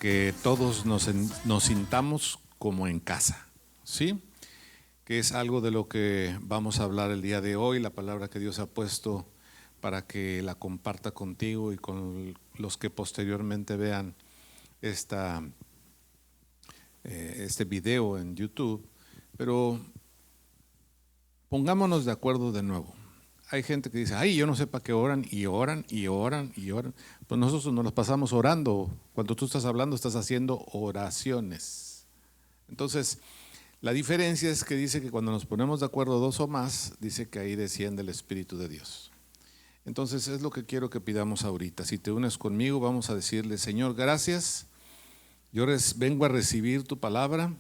que todos nos sintamos como en casa, ¿sí? Que es algo de lo que vamos a hablar el día de hoy, la palabra que Dios ha puesto para que la comparta contigo y con los que posteriormente vean este video en YouTube. Pero pongámonos de acuerdo de nuevo. Hay gente que dice, ay, yo no sé para qué oran y oran y oran y oran. Pues nosotros nos las pasamos orando. Cuando tú estás hablando, estás haciendo oraciones. Entonces, la diferencia es que dice que cuando nos ponemos de acuerdo dos o más, dice que ahí desciende el Espíritu de Dios. Entonces, es lo que quiero que pidamos ahorita. Si te unes conmigo, vamos a decirle, Señor, gracias. Yo vengo a recibir tu palabra.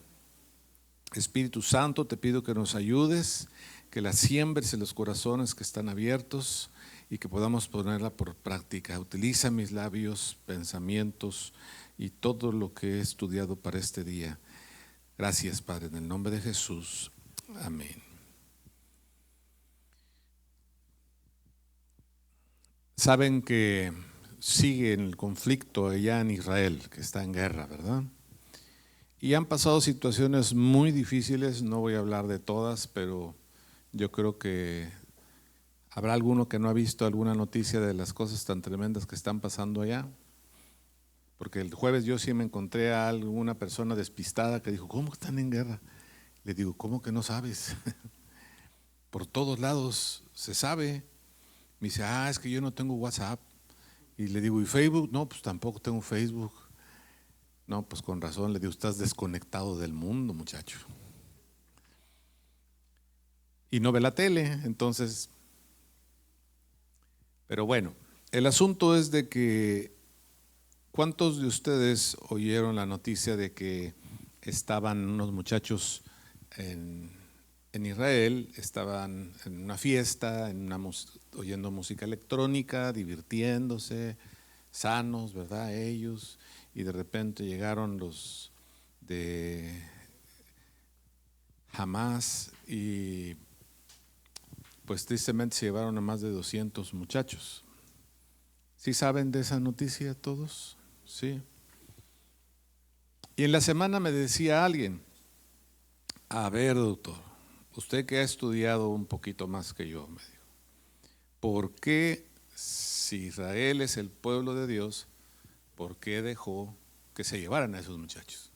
Espíritu Santo, te pido que nos ayudes, que la siembres en los corazones que están abiertos y que podamos ponerla por práctica. Utiliza mis labios, pensamientos y todo lo que he estudiado para este día. Gracias, Padre, en el nombre de Jesús. Amén. Saben que sigue el conflicto allá en Israel, que está en guerra, ¿verdad? Y han pasado situaciones muy difíciles, no voy a hablar de todas, pero yo creo que habrá alguno que no ha visto alguna noticia de las cosas tan tremendas que están pasando allá. Porque el jueves yo sí me encontré a alguna persona despistada que dijo, ¿cómo están en guerra? Le digo, ¿cómo que no sabes? Por todos lados se sabe. Me dice, es que yo no tengo WhatsApp. Y le digo, ¿y Facebook? No, pues tampoco tengo Facebook. No, pues con razón, le digo, estás desconectado del mundo, muchacho. Y no ve la tele, entonces. Pero bueno, el asunto es de que, ¿cuántos de ustedes oyeron la noticia de que estaban unos muchachos en Israel, estaban en una fiesta, oyendo música electrónica, divirtiéndose, sanos, ¿verdad? Ellos, y de repente llegaron los de Hamas y pues tristemente se llevaron a más de 200 muchachos. ¿Sí saben de esa noticia todos? Sí. Y en la semana me decía alguien, a ver, doctor, usted que ha estudiado un poquito más que yo, me dijo, ¿por qué si Israel es el pueblo de Dios, por qué dejó que se llevaran a esos muchachos?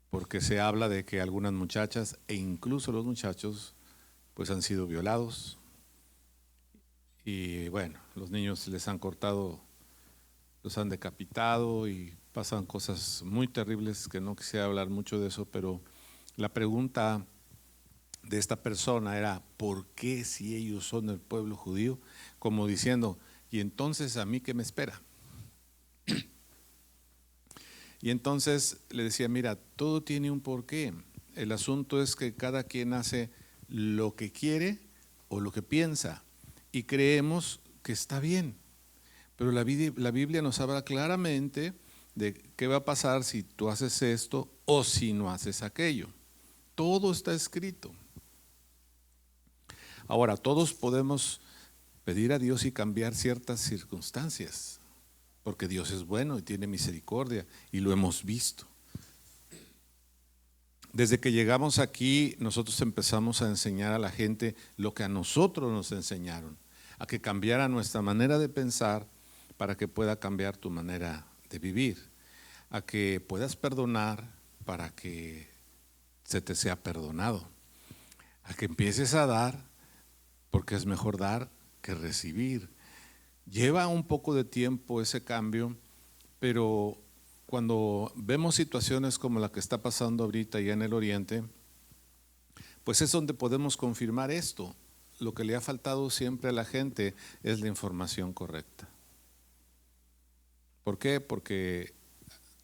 Porque se habla de que algunas muchachas e incluso los muchachos pues han sido violados y bueno, los niños les han cortado, los han decapitado y pasan cosas muy terribles que no quisiera hablar mucho de eso, pero la pregunta de esta persona era, ¿por qué si ellos son el pueblo judío? Como diciendo, ¿y entonces a mí qué me espera? Y entonces le decía, mira, todo tiene un porqué. El asunto es que cada quien hace lo que quiere o lo que piensa y creemos que está bien. Pero la Biblia nos habla claramente de qué va a pasar si tú haces esto o si no haces aquello. Todo está escrito. Ahora, todos podemos pedir a Dios y cambiar ciertas circunstancias, porque Dios es bueno y tiene misericordia y lo hemos visto. Desde que llegamos aquí, nosotros empezamos a enseñar a la gente lo que a nosotros nos enseñaron, a que cambiara nuestra manera de pensar para que pueda cambiar tu manera de vivir, a que puedas perdonar para que se te sea perdonado, a que empieces a dar porque es mejor dar que recibir. Lleva un poco de tiempo ese cambio, pero cuando vemos situaciones como la que está pasando ahorita ya en el Oriente, pues es donde podemos confirmar esto. Lo que le ha faltado siempre a la gente es la información correcta. ¿Por qué? Porque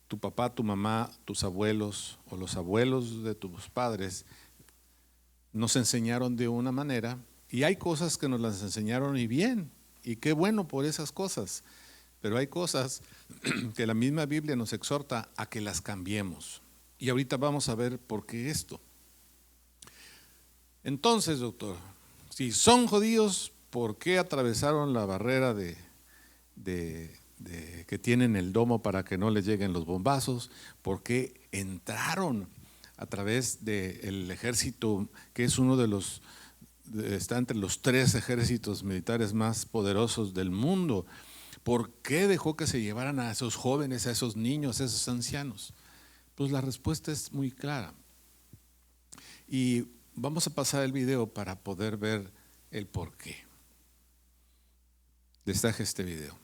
tu papá, tu mamá, tus abuelos o los abuelos de tus padres nos enseñaron de una manera y hay cosas que nos las enseñaron y bien, y qué bueno por esas cosas, pero hay cosas que la misma Biblia nos exhorta a que las cambiemos. Y ahorita vamos a ver por qué esto. Entonces, doctor, si son judíos, ¿por qué atravesaron la barrera de que tienen el domo para que no les lleguen los bombazos, porque entraron a través del ejército, que es uno de los, está entre los 3 ejércitos militares más poderosos del mundo. ¿Por qué dejó que se llevaran a esos jóvenes, a esos niños, a esos ancianos? Pues la respuesta es muy clara. Y vamos a pasar el video para poder ver el por qué. Destaque este video.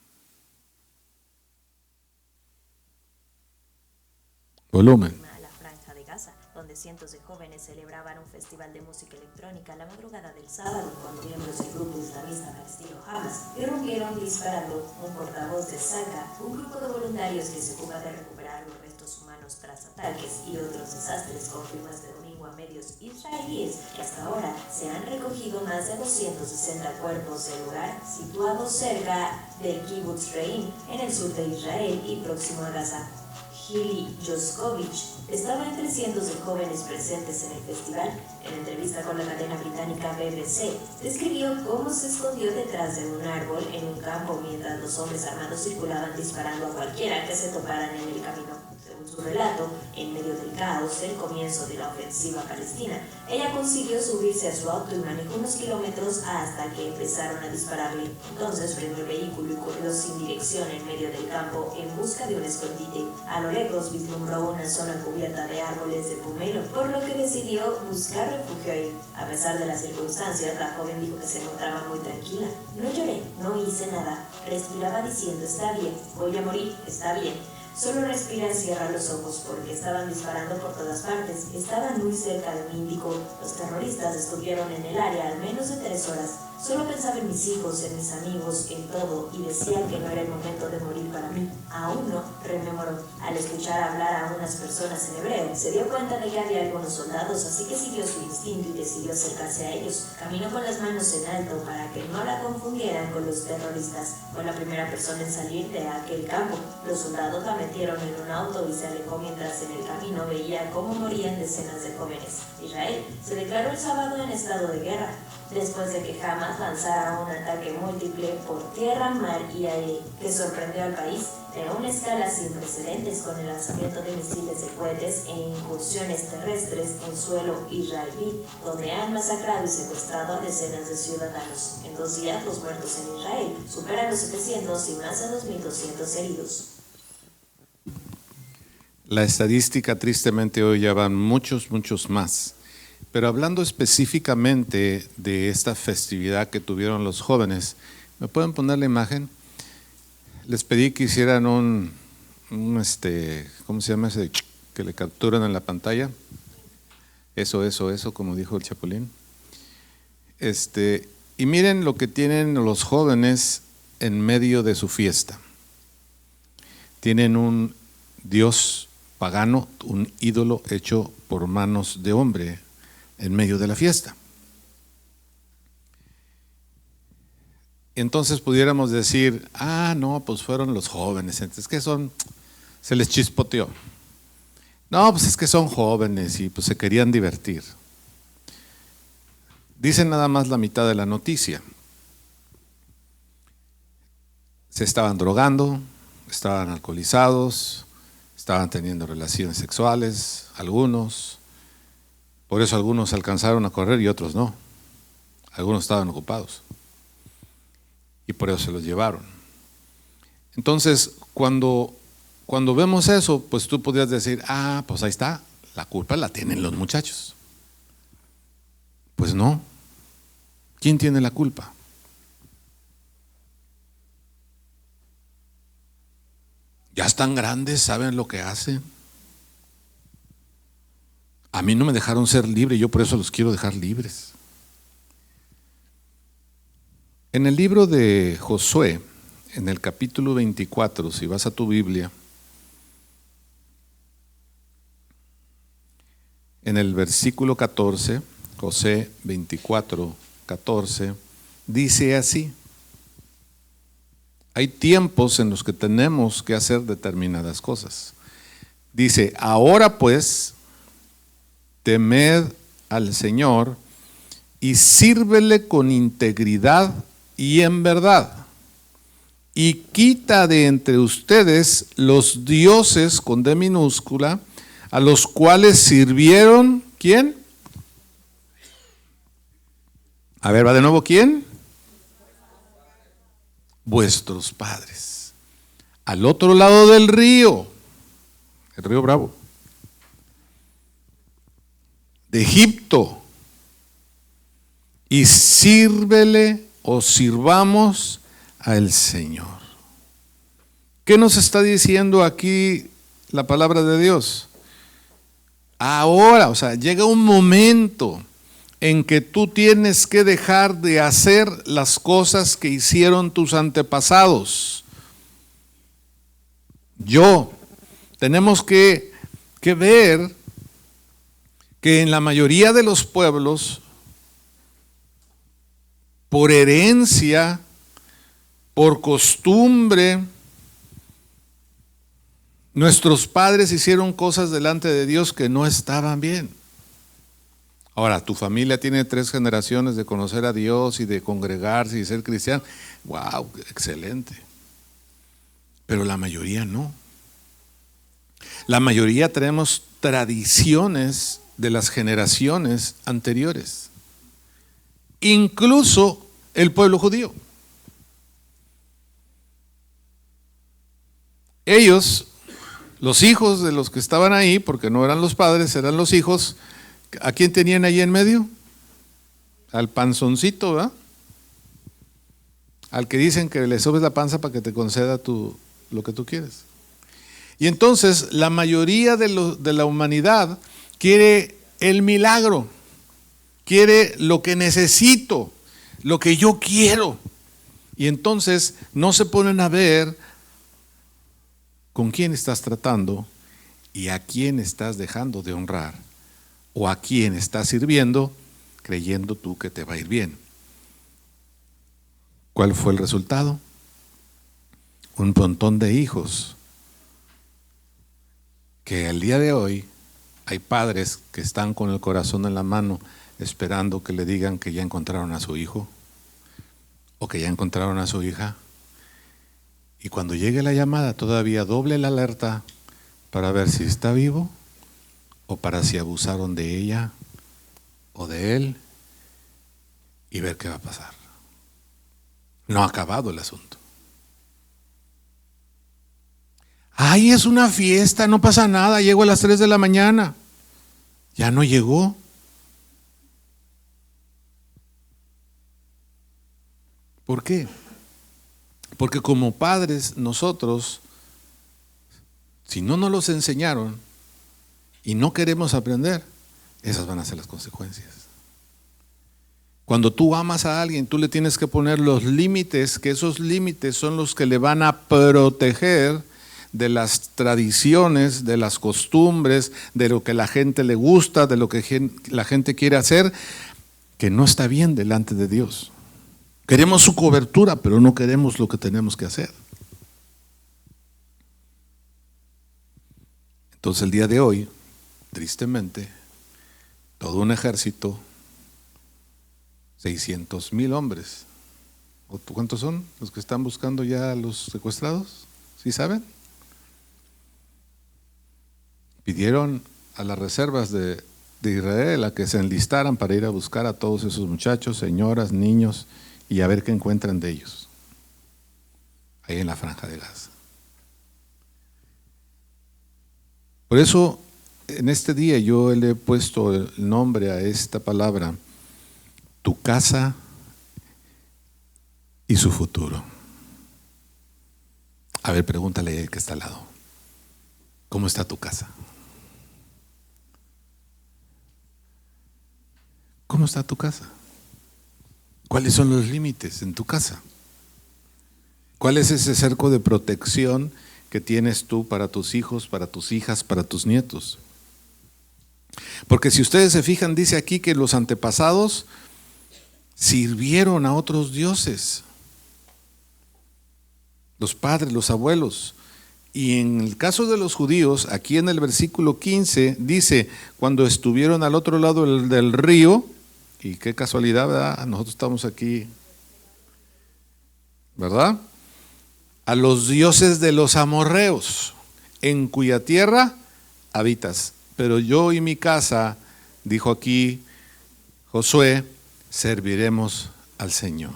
Volumen. A la Franja de Gaza, donde cientos de jóvenes celebraban un festival de música electrónica la madrugada del sábado, cuando miembros del grupo islamista palestino Hamas irrumpieron disparando. Un portavoz de Saka, un grupo de voluntarios que se ocupa de recuperar los restos humanos tras ataques y otros desastres, confirmó este domingo a medios israelíes que hasta ahora se han recogido más de 260 cuerpos del lugar situado cerca del Kibbutz Reim, en el sur de Israel y próximo a Gaza. Hili Joskovich estaba entre cientos de jóvenes presentes en el festival. En entrevista con la cadena británica BBC, describió cómo se escondió detrás de un árbol en un campo mientras los hombres armados circulaban disparando a cualquiera que se toparan en el camino. Según su relato, en medio del caos del comienzo de la ofensiva palestina, ella consiguió subirse a su auto y manejó unos kilómetros hasta que empezaron a dispararle. Entonces frenó el vehículo y corrió sin dirección en medio del campo en busca de un escondite. A lo lejos vislumbró una zona cubierta de árboles de pomelo, por lo que decidió buscar refugio ahí. A pesar de las circunstancias, la joven dijo que se encontraba muy tranquila. No lloré, no hice nada. Respiraba diciendo, está bien, voy a morir, está bien. Solo respira y cierra los ojos porque estaban disparando por todas partes. Estaban muy cerca de mí, indicó. Los terroristas estuvieron en el área al menos de 3 horas. Solo pensaba en mis hijos, en mis amigos, en todo, y decía que no era el momento de morir para mí. Aún no, rememoró. Al escuchar hablar a unas personas en hebreo, se dio cuenta de que había algunos soldados, así que siguió su instinto y decidió acercarse a ellos. Caminó con las manos en alto para que no la confundieran con los terroristas. Fue la primera persona en salir de aquel campo. Los soldados la metieron en un auto y se alejó mientras en el camino veía cómo morían decenas de jóvenes. Israel se declaró el sábado en estado de guerra, después de que Hamas lanzara un ataque múltiple por tierra, mar y aire, que sorprendió al país de una escala sin precedentes con el lanzamiento de misiles de cohetes e incursiones terrestres en suelo israelí, donde han masacrado y secuestrado a decenas de ciudadanos. En 2 días, los muertos en Israel superan los 700 y más de 2.200 heridos. La estadística, tristemente, hoy ya van muchos más. Pero hablando específicamente de esta festividad que tuvieron los jóvenes, ¿me pueden poner la imagen? Les pedí que hicieran ¿cómo se llama ese que le capturan en la pantalla? Eso, como dijo el Chapulín. Y miren lo que tienen los jóvenes en medio de su fiesta. Tienen un dios pagano, un ídolo hecho por manos de hombre en medio de la fiesta. Entonces pudiéramos decir, no, pues fueron los jóvenes, entonces ¿qué son? Se les chispoteó. No, pues es que son jóvenes y pues se querían divertir. Dicen nada más la mitad de la noticia. Se estaban drogando, estaban alcoholizados, estaban teniendo relaciones sexuales, algunos. Por eso algunos alcanzaron a correr y otros no. Algunos estaban ocupados. Y por eso se los llevaron. Entonces, cuando vemos eso, pues tú podrías decir, pues ahí está, la culpa la tienen los muchachos. Pues no. ¿Quién tiene la culpa? Ya están grandes, saben lo que hacen. A mí no me dejaron ser libre, yo por eso los quiero dejar libres. En el libro de Josué, en el capítulo 24, si vas a tu Biblia, en el versículo 14, Josué 24, 14, dice así: hay tiempos en los que tenemos que hacer determinadas cosas. Dice, ahora pues, temed al Señor y sírvele con integridad y en verdad, y quita de entre ustedes los dioses con D minúscula, a los cuales sirvieron, ¿quién? A ver, va de nuevo, ¿quién? Vuestros padres. Al otro lado del río, el río Bravo, de Egipto, y sírvele o sirvamos al Señor. ¿Qué nos está diciendo aquí la palabra de Dios? Ahora, o sea, llega un momento en que tú tienes que dejar de hacer las cosas que hicieron tus antepasados. Tenemos que ver que en la mayoría de los pueblos, por herencia, por costumbre, nuestros padres hicieron cosas delante de Dios que no estaban bien. Ahora, tu familia tiene 3 generaciones de conocer a Dios y de congregarse y ser cristiano. ¡Wow! Excelente. Pero la mayoría no. La mayoría tenemos tradiciones de las generaciones anteriores. Incluso el pueblo judío. Ellos, los hijos de los que estaban ahí, porque no eran los padres, eran los hijos, ¿a quién tenían ahí en medio? Al panzoncito, ¿verdad? Al que dicen que le subes la panza para que te conceda lo que tú quieres. Y entonces la mayoría de la humanidad quiere el milagro, quiere lo que necesito, lo que yo quiero. Y entonces no se ponen a ver con quién estás tratando y a quién estás dejando de honrar, o a quién estás sirviendo creyendo tú que te va a ir bien. ¿Cuál fue el resultado? Un montón de hijos que el día de hoy hay padres que están con el corazón en la mano esperando que le digan que ya encontraron a su hijo o que ya encontraron a su hija. Y cuando llegue la llamada, todavía doble la alerta para ver si está vivo o para si abusaron de ella o de él y ver qué va a pasar. No ha acabado el asunto. Ay, es una fiesta, no pasa nada, llego a las 3 de la mañana. Ya no llegó. ¿Por qué? Porque como padres nosotros, si no nos los enseñaron y no queremos aprender, esas van a ser las consecuencias. Cuando tú amas a alguien, tú le tienes que poner los límites, que esos límites son los que le van a proteger de las tradiciones, de las costumbres, de lo que la gente le gusta, de lo que la gente quiere hacer, que no está bien delante de Dios. Queremos su cobertura, pero no queremos lo que tenemos que hacer. Entonces el día de hoy, tristemente, todo un ejército, 600,000 hombres. ¿Cuántos son los que están buscando ya a los secuestrados? ¿Sí saben? Pidieron a las reservas de Israel a que se enlistaran para ir a buscar a todos esos muchachos, señoras, niños, y a ver qué encuentran de ellos, ahí en la Franja de Gaza. Por eso, en este día yo le he puesto el nombre a esta palabra, tu casa y su futuro. A ver, pregúntale al que está al lado, ¿cómo está tu casa? ¿Cómo está tu casa? ¿Cuáles son los límites en tu casa? ¿Cuál es ese cerco de protección que tienes tú para tus hijos, para tus hijas, para tus nietos? Porque si ustedes se fijan, dice aquí que los antepasados sirvieron a otros dioses. Los padres, los abuelos. Y en el caso de los judíos, aquí en el versículo 15, dice, cuando estuvieron al otro lado del río, y qué casualidad, ¿verdad? Nosotros estamos aquí, ¿verdad? a los dioses de los amorreos, en cuya tierra habitas. Pero yo y mi casa, dijo aquí Josué, serviremos al Señor.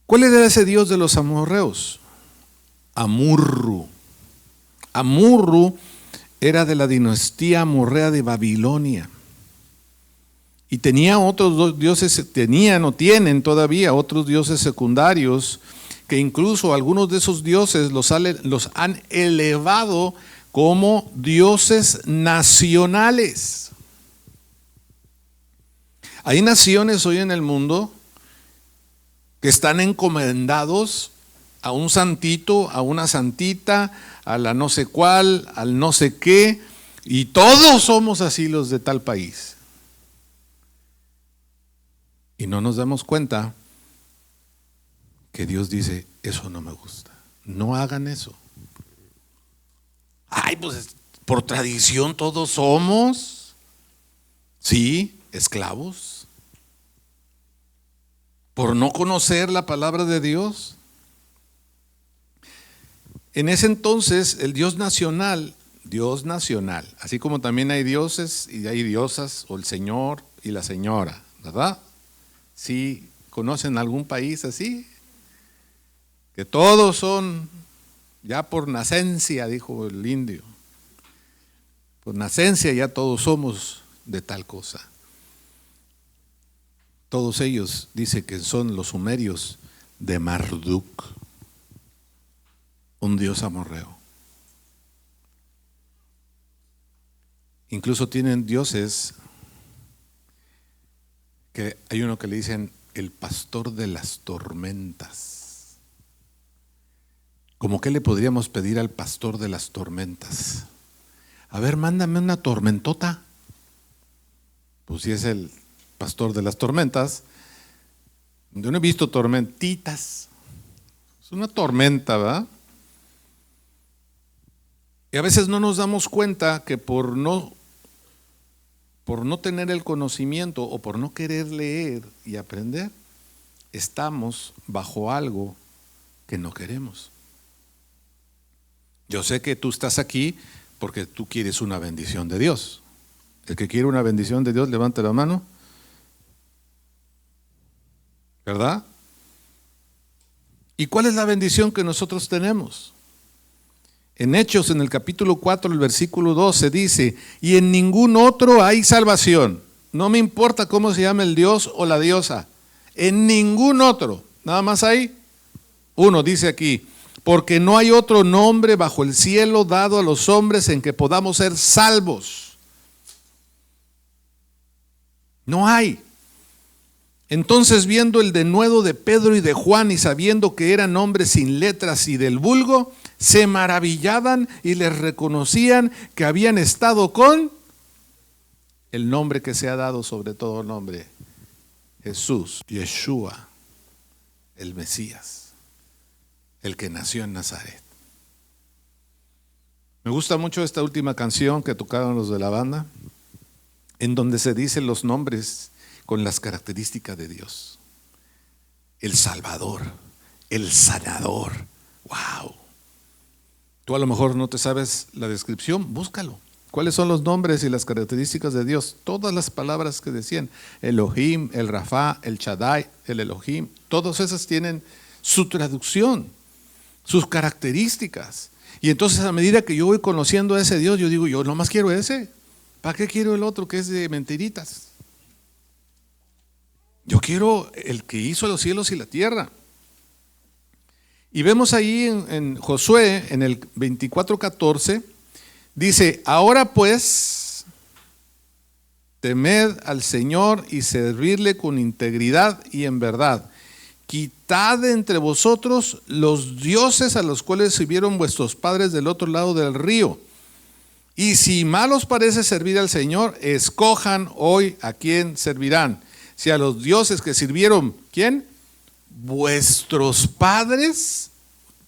¿Cuál era ese dios de los amorreos? Amurru. Amurru era de la dinastía amorrea de Babilonia. Y tenía otros dioses, tenían o tienen todavía otros dioses secundarios, que incluso algunos de esos dioses los han elevado como dioses nacionales. Hay naciones hoy en el mundo que están encomendados a un santito, a una santita, a la no sé cuál, al no sé qué, y todos somos así los de tal país. Y no nos damos cuenta que Dios dice, eso no me gusta, no hagan eso. Ay, pues por tradición todos somos, sí, esclavos, por no conocer la palabra de Dios. En ese entonces el Dios nacional, así como también hay dioses y hay diosas, o el Señor y la señora, ¿verdad? ¿Sí conocen algún país así? Que todos son, ya por nacencia, dijo el indio, por nacencia ya todos somos de tal cosa. Todos ellos dicen que son los sumerios de Marduk, un dios amorreo. Incluso tienen dioses que hay uno que le dicen el pastor de las tormentas. ¿Cómo qué le podríamos pedir al pastor de las tormentas? A ver, mándame una tormentota. Pues si es el pastor de las tormentas, yo no he visto tormentitas. Es una tormenta, ¿verdad? Y a veces no nos damos cuenta que por no tener el conocimiento o por no querer leer y aprender, estamos bajo algo que no queremos. Yo sé que tú estás aquí porque tú quieres una bendición de Dios. El que quiere una bendición de Dios, levante la mano. ¿Verdad? ¿Y cuál es la bendición que nosotros tenemos? En Hechos, en el capítulo 4, el versículo 12 dice, y en ningún otro hay salvación. No me importa cómo se llama el dios o la diosa. En ningún otro. Nada más hay uno, dice aquí. Porque no hay otro nombre bajo el cielo dado a los hombres en que podamos ser salvos. No hay. Entonces, viendo el denuedo de Pedro y de Juan y sabiendo que eran hombres sin letras y del vulgo, se maravillaban y les reconocían que habían estado con el nombre que se ha dado sobre todo nombre, Jesús, Yeshua, el Mesías, el que nació en Nazaret. Me gusta mucho esta última canción que tocaron los de la banda, en donde se dicen los nombres con las características de Dios. El Salvador, el Sanador. ¡Wow! Tú a lo mejor no te sabes la descripción, búscalo. ¿Cuáles son los nombres y las características de Dios? Todas las palabras que decían, Elohim, el Rafa, el Shaddai, el Elohim, todas esas tienen su traducción, sus características. Y entonces a medida que yo voy conociendo a ese Dios, yo digo, yo nomás quiero ese. ¿Para qué quiero el otro que es de mentiritas? Yo quiero el que hizo los cielos y la tierra. Y vemos ahí en Josué, en el 24:14, dice, ahora pues, temed al Señor y servirle con integridad y en verdad. Quitad de entre vosotros los dioses a los cuales sirvieron vuestros padres del otro lado del río. Y si mal os parece servir al Señor, escojan hoy a quién servirán. Si a los dioses que sirvieron, ¿quién? Vuestros padres,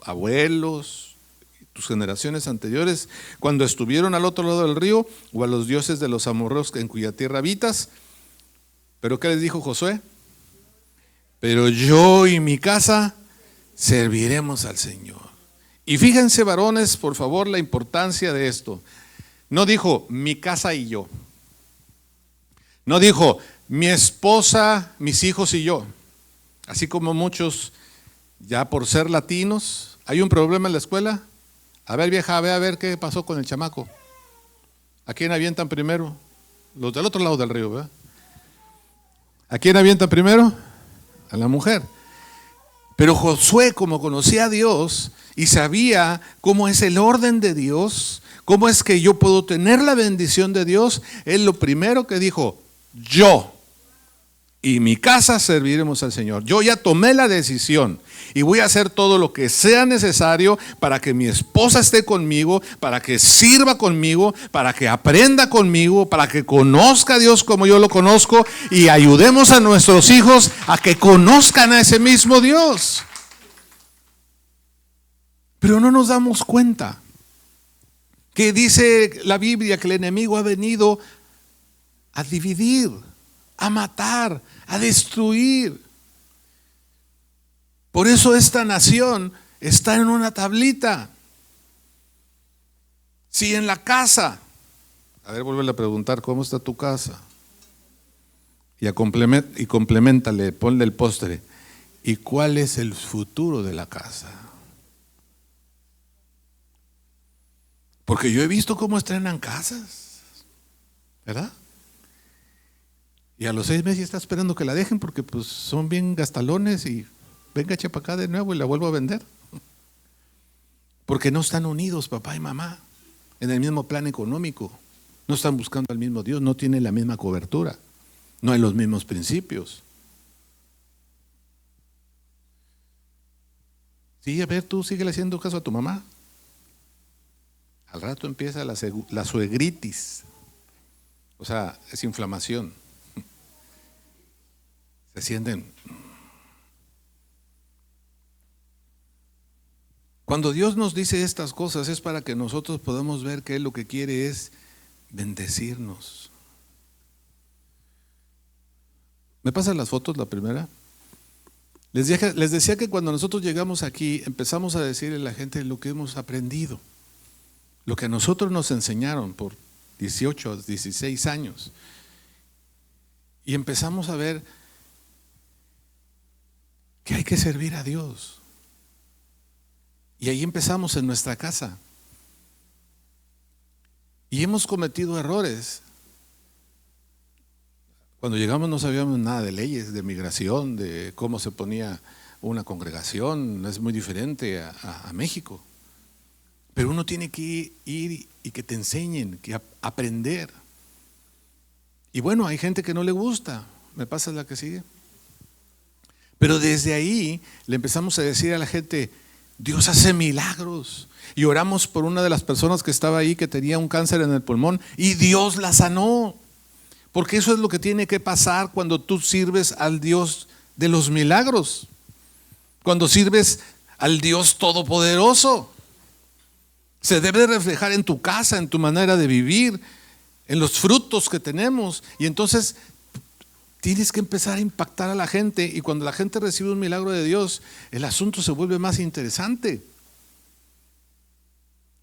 abuelos, tus generaciones anteriores, cuando estuvieron al otro lado del río, o a los dioses de los amorreos en cuya tierra habitas. ¿Pero qué les dijo Josué? Pero yo y mi casa serviremos al Señor. Y fíjense, varones, por favor, la importancia de esto. No dijo mi casa y yo. No dijo mi esposa, mis hijos y yo. Así como muchos, ya por ser latinos, hay un problema en la escuela. A ver, vieja, ve a ver qué pasó con el chamaco. ¿A quién avientan primero? Los del otro lado del río, ¿verdad? ¿A quién avientan primero? A la mujer. Pero Josué, como conocía a Dios y sabía cómo es el orden de Dios, cómo es que yo puedo tener la bendición de Dios, él lo primero que dijo: yo y mi casa serviremos al Señor. Yo ya tomé la decisión y voy a hacer todo lo que sea necesario para que mi esposa esté conmigo, para que sirva conmigo, para que aprenda conmigo, para que conozca a Dios como yo lo conozco, y ayudemos a nuestros hijos a que conozcan a ese mismo Dios. Pero no nos damos cuenta que dice la Biblia que el enemigo ha venido a dividir, a matar, a destruir. Por eso esta nación está en una tablita. Si en la casa, a ver, vuelve a preguntar, ¿cómo está tu casa? Y compleméntale, ponle el postre. ¿Y cuál es el futuro de la casa? Porque yo he visto cómo estrenan casas, ¿verdad? Y a los 6 meses está esperando que la dejen porque pues son bien gastalones y venga, echa para acá de nuevo y la vuelvo a vender. Porque no están unidos papá y mamá en el mismo plan económico. No están buscando al mismo Dios, no tienen la misma cobertura, no hay los mismos principios. Sí, a ver, tú síguele haciendo caso a tu mamá. Al rato empieza la suegritis. O sea, es inflamación. Se sienten. Cuando Dios nos dice estas cosas es para que nosotros podamos ver que Él lo que quiere es bendecirnos. ¿Me pasan las fotos, la primera? Les decía que cuando nosotros llegamos aquí empezamos a decirle a la gente lo que hemos aprendido, lo que a nosotros nos enseñaron por 18, 16 años. Y empezamos a ver que hay que servir a Dios. Y ahí empezamos en nuestra casa. Y hemos cometido errores. Cuando llegamos no sabíamos nada de leyes, de migración, de cómo se ponía una congregación. Es muy diferente a México. Pero uno tiene que ir y que te enseñen, que aprender. Y bueno, hay gente que no le gusta. ¿Me pasas la que sigue? Pero desde ahí le empezamos a decir a la gente: Dios hace milagros. Y oramos por una de las personas que estaba ahí que tenía un cáncer en el pulmón y Dios la sanó. Porque eso es lo que tiene que pasar cuando tú sirves al Dios de los milagros. Cuando sirves al Dios todopoderoso. Se debe reflejar en tu casa, en tu manera de vivir, en los frutos que tenemos. Y entonces tienes que empezar a impactar a la gente, y cuando la gente recibe un milagro de Dios, el asunto se vuelve más interesante.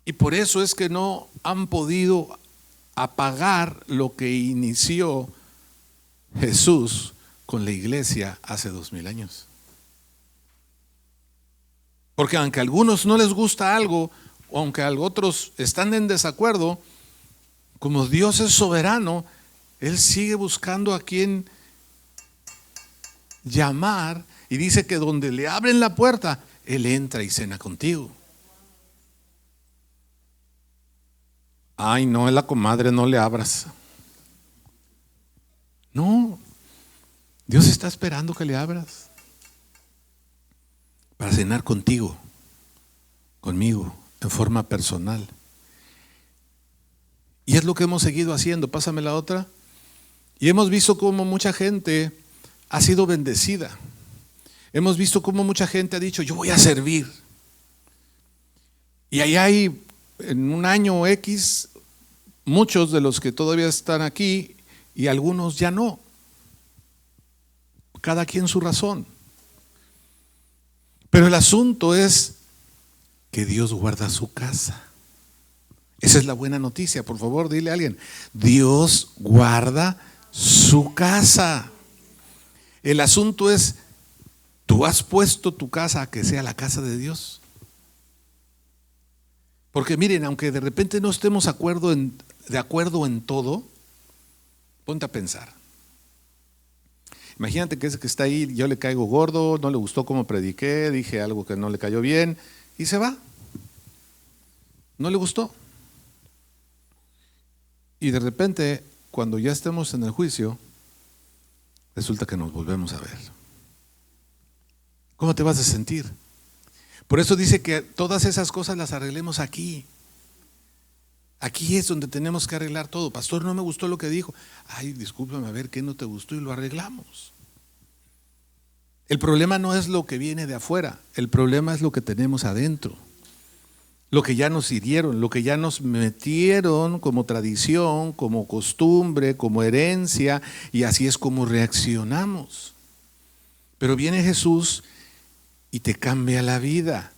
Y por eso es que no han podido apagar lo que inició Jesús con la iglesia hace 2000 años. Porque aunque a algunos no les gusta algo, o aunque a otros están en desacuerdo, como Dios es soberano, Él sigue buscando a quien llamar, y dice que donde le abren la puerta, Él entra y cena contigo. Ay, no, es la comadre, no le abras. No, Dios está esperando que le abras para cenar contigo, conmigo, en forma personal. Y es lo que hemos seguido haciendo. Pásame la otra. Y hemos visto cómo mucha gente ha sido bendecida. Hemos visto cómo mucha gente ha dicho: yo voy a servir. Y ahí hay, en un año X, muchos de los que todavía están aquí y algunos ya no. Cada quien su razón. Pero el asunto es que Dios guarda su casa. Esa es la buena noticia. Por favor, dile a alguien: Dios guarda su casa. El asunto es, ¿tú has puesto tu casa a que sea la casa de Dios? Porque miren, aunque de repente no estemos de acuerdo en todo, ponte a pensar. Imagínate que ese que está ahí, yo le caigo gordo, no le gustó cómo prediqué, dije algo que no le cayó bien y se va. No le gustó. Y de repente, cuando ya estemos en el juicio, resulta que nos volvemos a ver. ¿Cómo te vas a sentir? Por eso dice que todas esas cosas las arreglemos aquí. Aquí es donde tenemos que arreglar todo. Pastor, no me gustó lo que dijo. Ay, discúlpame, a ver qué no te gustó y lo arreglamos. El problema no es lo que viene de afuera, el problema es lo que tenemos adentro. Lo que ya nos hirieron, lo que ya nos metieron como tradición, como costumbre, como herencia, y así es como reaccionamos. Pero viene Jesús y te cambia la vida.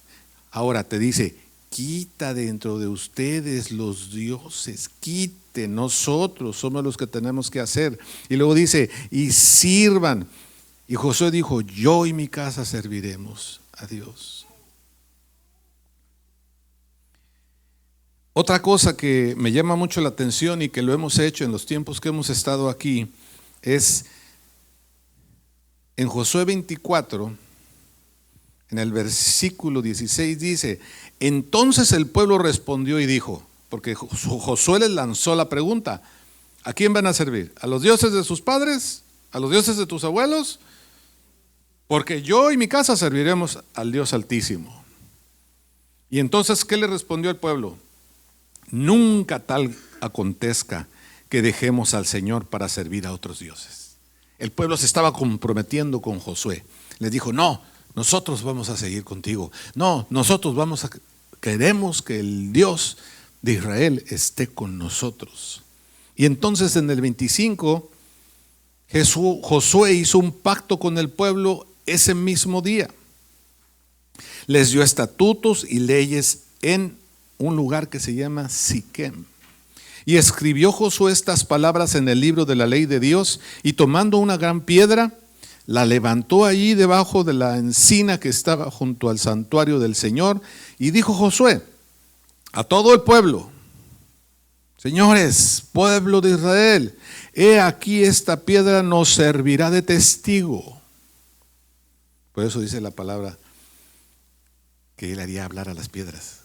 Ahora te dice: quita dentro de ustedes los dioses, quite, nosotros somos los que tenemos que hacer. Y luego dice: y sirvan. Y Josué dijo: yo y mi casa serviremos a Dios. Otra cosa que me llama mucho la atención y que lo hemos hecho en los tiempos que hemos estado aquí es en Josué 24, en el versículo 16 dice: entonces el pueblo respondió y dijo, porque Josué les lanzó la pregunta: ¿a quién van a servir? ¿A los dioses de sus padres? ¿A los dioses de tus abuelos? Porque yo y mi casa serviremos al Dios Altísimo. Y entonces, ¿qué le respondió el pueblo? Nunca tal acontezca que dejemos al Señor para servir a otros dioses. El pueblo se estaba comprometiendo con Josué. Les dijo: no, nosotros vamos a seguir contigo. No, nosotros queremos que el Dios de Israel esté con nosotros. Y entonces en el 25, Josué hizo un pacto con el pueblo ese mismo día. Les dio estatutos y leyes en un lugar que se llama Siquem. Y escribió Josué estas palabras en el libro de la ley de Dios, y tomando una gran piedra, la levantó allí debajo de la encina que estaba junto al santuario del Señor, y dijo Josué a todo el pueblo: señores, pueblo de Israel, he aquí esta piedra nos servirá de testigo. Por eso dice la palabra que él haría hablar a las piedras.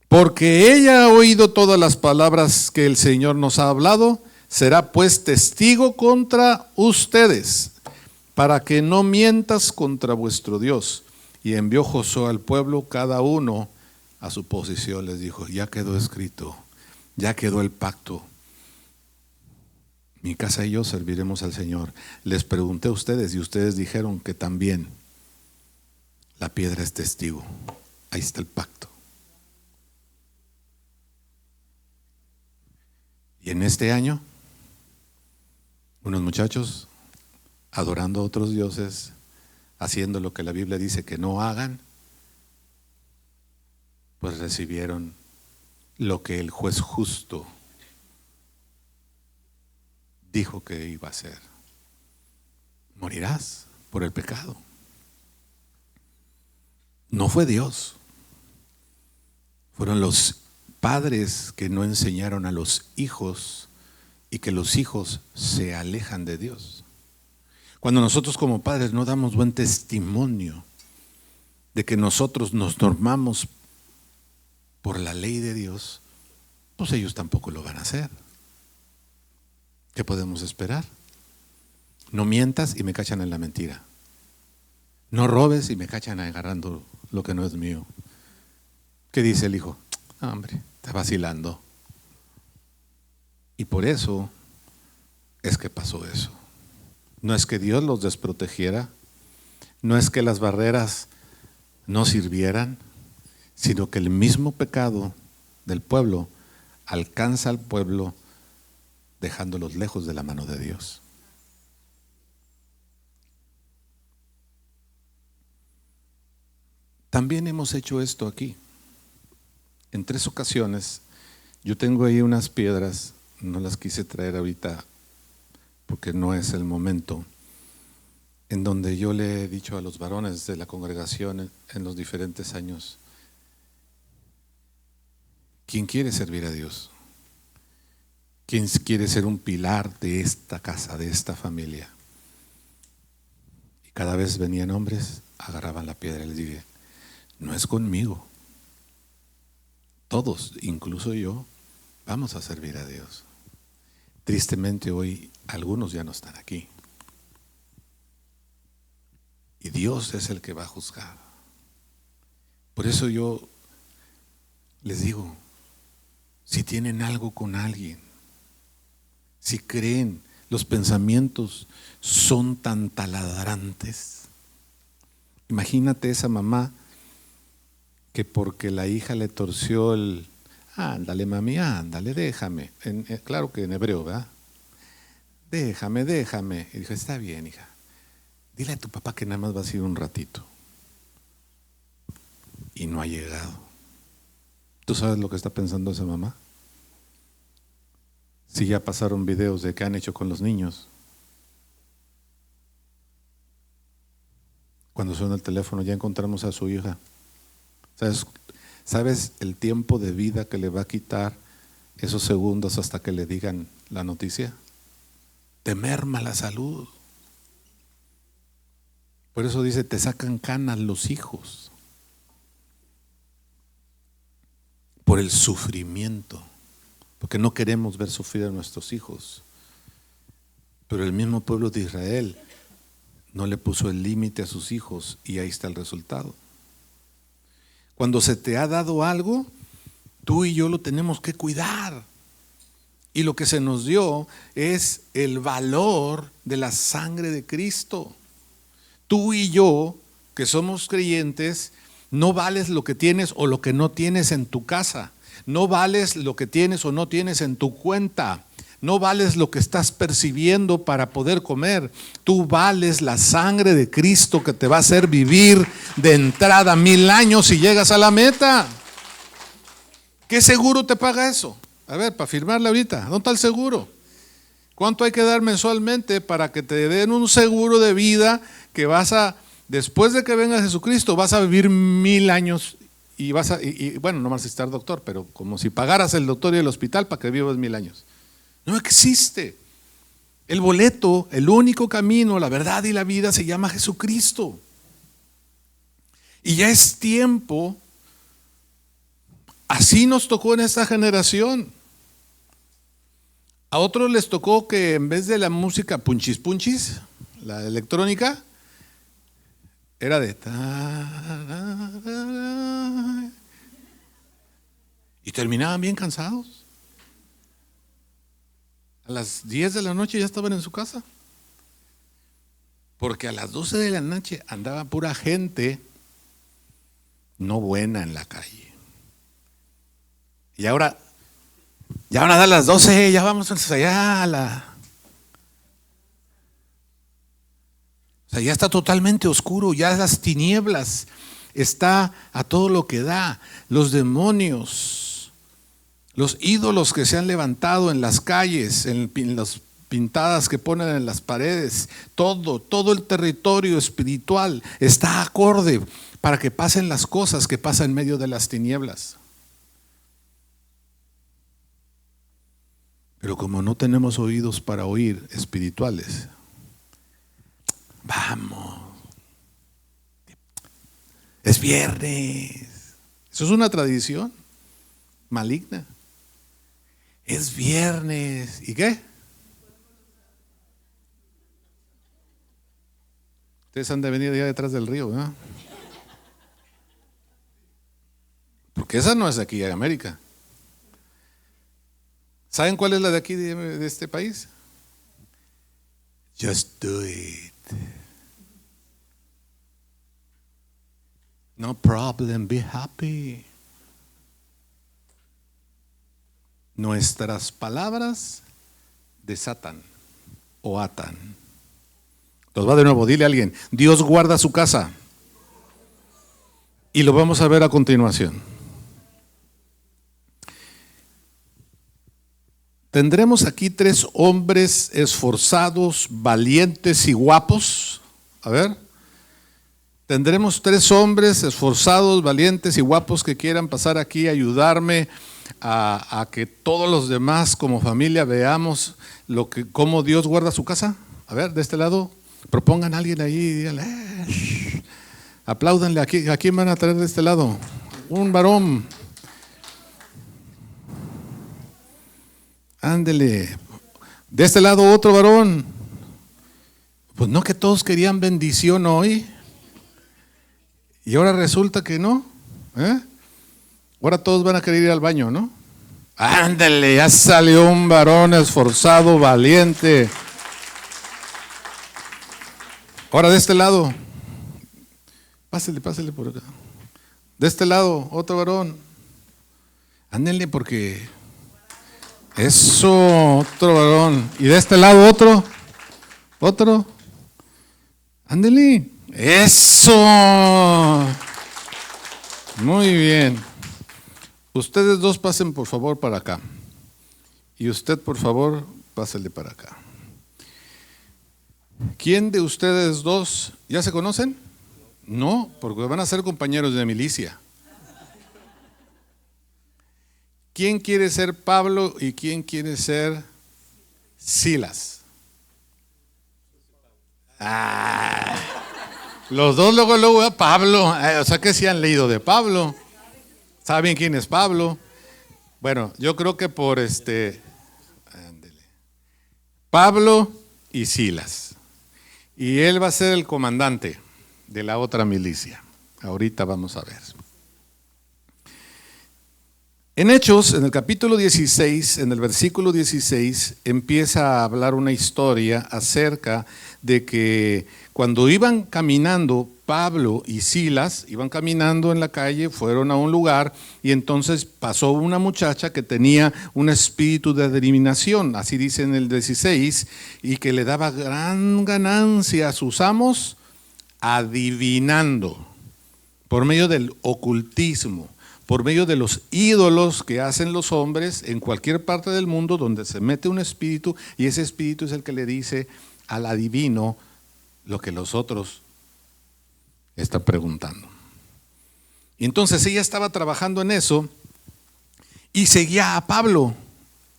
Porque ella ha oído todas las palabras que el Señor nos ha hablado, será pues testigo contra ustedes, para que no mientas contra vuestro Dios. Y envió Josué al pueblo, cada uno a su posición. Les dijo: ya quedó escrito, ya quedó el pacto. Mi casa y yo serviremos al Señor. Les pregunté a ustedes y ustedes dijeron que también. La piedra es testigo. Ahí está el pacto. Y en este año, unos muchachos adorando a otros dioses, haciendo lo que la Biblia dice que no hagan, pues recibieron lo que el juez justo dijo que iba a hacer. Morirás por el pecado. No fue Dios, fueron los padres que no enseñaron a los hijos y que los hijos se alejan de Dios. Cuando nosotros como padres no damos buen testimonio de que nosotros nos normamos por la ley de Dios, pues ellos tampoco lo van a hacer. ¿Qué podemos esperar? No mientas y me cachan en la mentira. No robes y me cachan agarrando lo que no es mío. ¿Qué dice el hijo? Hombre, está vacilando. Y por eso es que pasó eso. No es que Dios los desprotegiera, no es que las barreras no sirvieran, sino que el mismo pecado del pueblo alcanza al pueblo dejándolos lejos de la mano de Dios. También hemos hecho esto aquí. En 3 ocasiones, yo tengo ahí unas piedras, no las quise traer ahorita porque no es el momento, en donde yo le he dicho a los varones de la congregación en los diferentes años: ¿quién quiere servir a Dios? ¿Quién quiere ser un pilar de esta casa, de esta familia? Y cada vez venían hombres, agarraban la piedra y les dije: no es conmigo. Todos, incluso yo, vamos a servir a Dios. Tristemente hoy algunos ya no están aquí. Y Dios es el que va a juzgar. Por eso yo les digo, si tienen algo con alguien, si creen, los pensamientos son tan taladrantes. Imagínate esa mamá que porque la hija le torció el: ándale mami, ándale, déjame. Claro que en hebreo, ¿verdad? Déjame. Y dijo: está bien, hija. Dile a tu papá que nada más va a ser un ratito. Y no ha llegado. ¿Tú sabes lo que está pensando esa mamá? Si ya pasaron videos de qué han hecho con los niños. Cuando suena el teléfono, ya encontramos a su hija. ¿Sabes el tiempo de vida que le va a quitar esos segundos hasta que le digan la noticia? Te merma la salud. Por eso dice: te sacan canas los hijos. Por el sufrimiento. Porque no queremos ver sufrir a nuestros hijos. Pero el mismo pueblo de Israel no le puso el límite a sus hijos y ahí está el resultado. Cuando se te ha dado algo, tú y yo lo tenemos que cuidar. Y lo que se nos dio es el valor de la sangre de Cristo. Tú y yo, que somos creyentes, no vales lo que tienes o lo que no tienes en tu casa. No vales lo que tienes o no tienes en tu cuenta. No vales lo que estás percibiendo para poder comer. Tú vales la sangre de Cristo que te va a hacer vivir de entrada 1000 años si llegas a la meta. ¿Qué seguro te paga eso? A ver, para firmarle ahorita, ¿dónde está el seguro? ¿Cuánto hay que dar mensualmente para que te den un seguro de vida que después de que venga Jesucristo, vas a vivir 1000 años y bueno, no vas a estar doctor, pero como si pagaras el doctor y el hospital para que vivas 1000 años? No existe. El boleto, el único camino, la verdad y la vida se llama Jesucristo. Y ya es tiempo. Así nos tocó en esta generación. A otros les tocó que en vez de la música punchis punchis, la electrónica, era de y terminaban bien cansados. A las 10 de la noche ya estaban en su casa. Porque a las 12 de la noche andaba pura gente no buena en la calle. Y ahora, ya van a dar las 12, ya vamos allá o sea, ya está totalmente oscuro, ya las tinieblas está a todo lo que da. Los demonios, los ídolos que se han levantado en las calles, en las pintadas que ponen en las paredes, todo el territorio espiritual está acorde para que pasen las cosas que pasan en medio de las tinieblas. Pero como no tenemos oídos para oír espirituales, vamos, es viernes. Eso es una tradición maligna. Es viernes. ¿Y qué? Ustedes han de venir allá detrás del río, ¿no? Porque esa no es de aquí en América. ¿Saben cuál es la de aquí de este país? Just do it. No problem, be happy. Nuestras palabras desatan o atan. Los va de nuevo, dile a alguien: Dios guarda su casa. Y lo vamos a ver a continuación. Tendremos aquí 3 hombres esforzados, valientes y guapos. A ver. Tendremos 3 hombres esforzados, valientes y guapos que quieran pasar aquí a ayudarme a que todos los demás como familia veamos cómo Dios guarda su casa. A ver, de este lado, propongan a alguien ahí y díganle, apláudanle aquí. ¿A quién van a traer de este lado? Un varón. Ándele. De este lado otro varón. Pues no, que todos querían bendición hoy. Y ahora resulta que no. Ahora todos van a querer ir al baño, ¿no? Ándale, ya salió un varón esforzado, valiente. Ahora de este lado. Pásele por acá. De este lado, otro varón. Ándale, porque eso, otro varón. Y de este lado otro. Ándale. Eso. Muy bien. Ustedes 2 pasen por favor para acá. Y usted por favor pásele para acá. ¿Quién de ustedes 2 ya se conocen? No, porque van a ser compañeros de milicia. ¿Quién quiere ser Pablo y quién quiere ser Silas? Los 2 luego Pablo, o sea que sí han leído de Pablo. ¿Saben quién es Pablo? Bueno, yo creo que por Pablo y Silas. Y él va a ser el comandante de la otra milicia. Ahorita vamos a ver. En Hechos, en el capítulo 16, en el versículo 16, empieza a hablar una historia acerca de que cuando iban caminando, Pablo y Silas iban caminando en la calle, fueron a un lugar y entonces pasó una muchacha que tenía un espíritu de adivinación, así dice en el 16, y que le daba gran ganancia a sus amos adivinando por medio del ocultismo, por medio de los ídolos que hacen los hombres en cualquier parte del mundo donde se mete un espíritu y ese espíritu es el que le dice al adivino lo que los otros están preguntando. Y entonces ella estaba trabajando en eso y seguía a Pablo,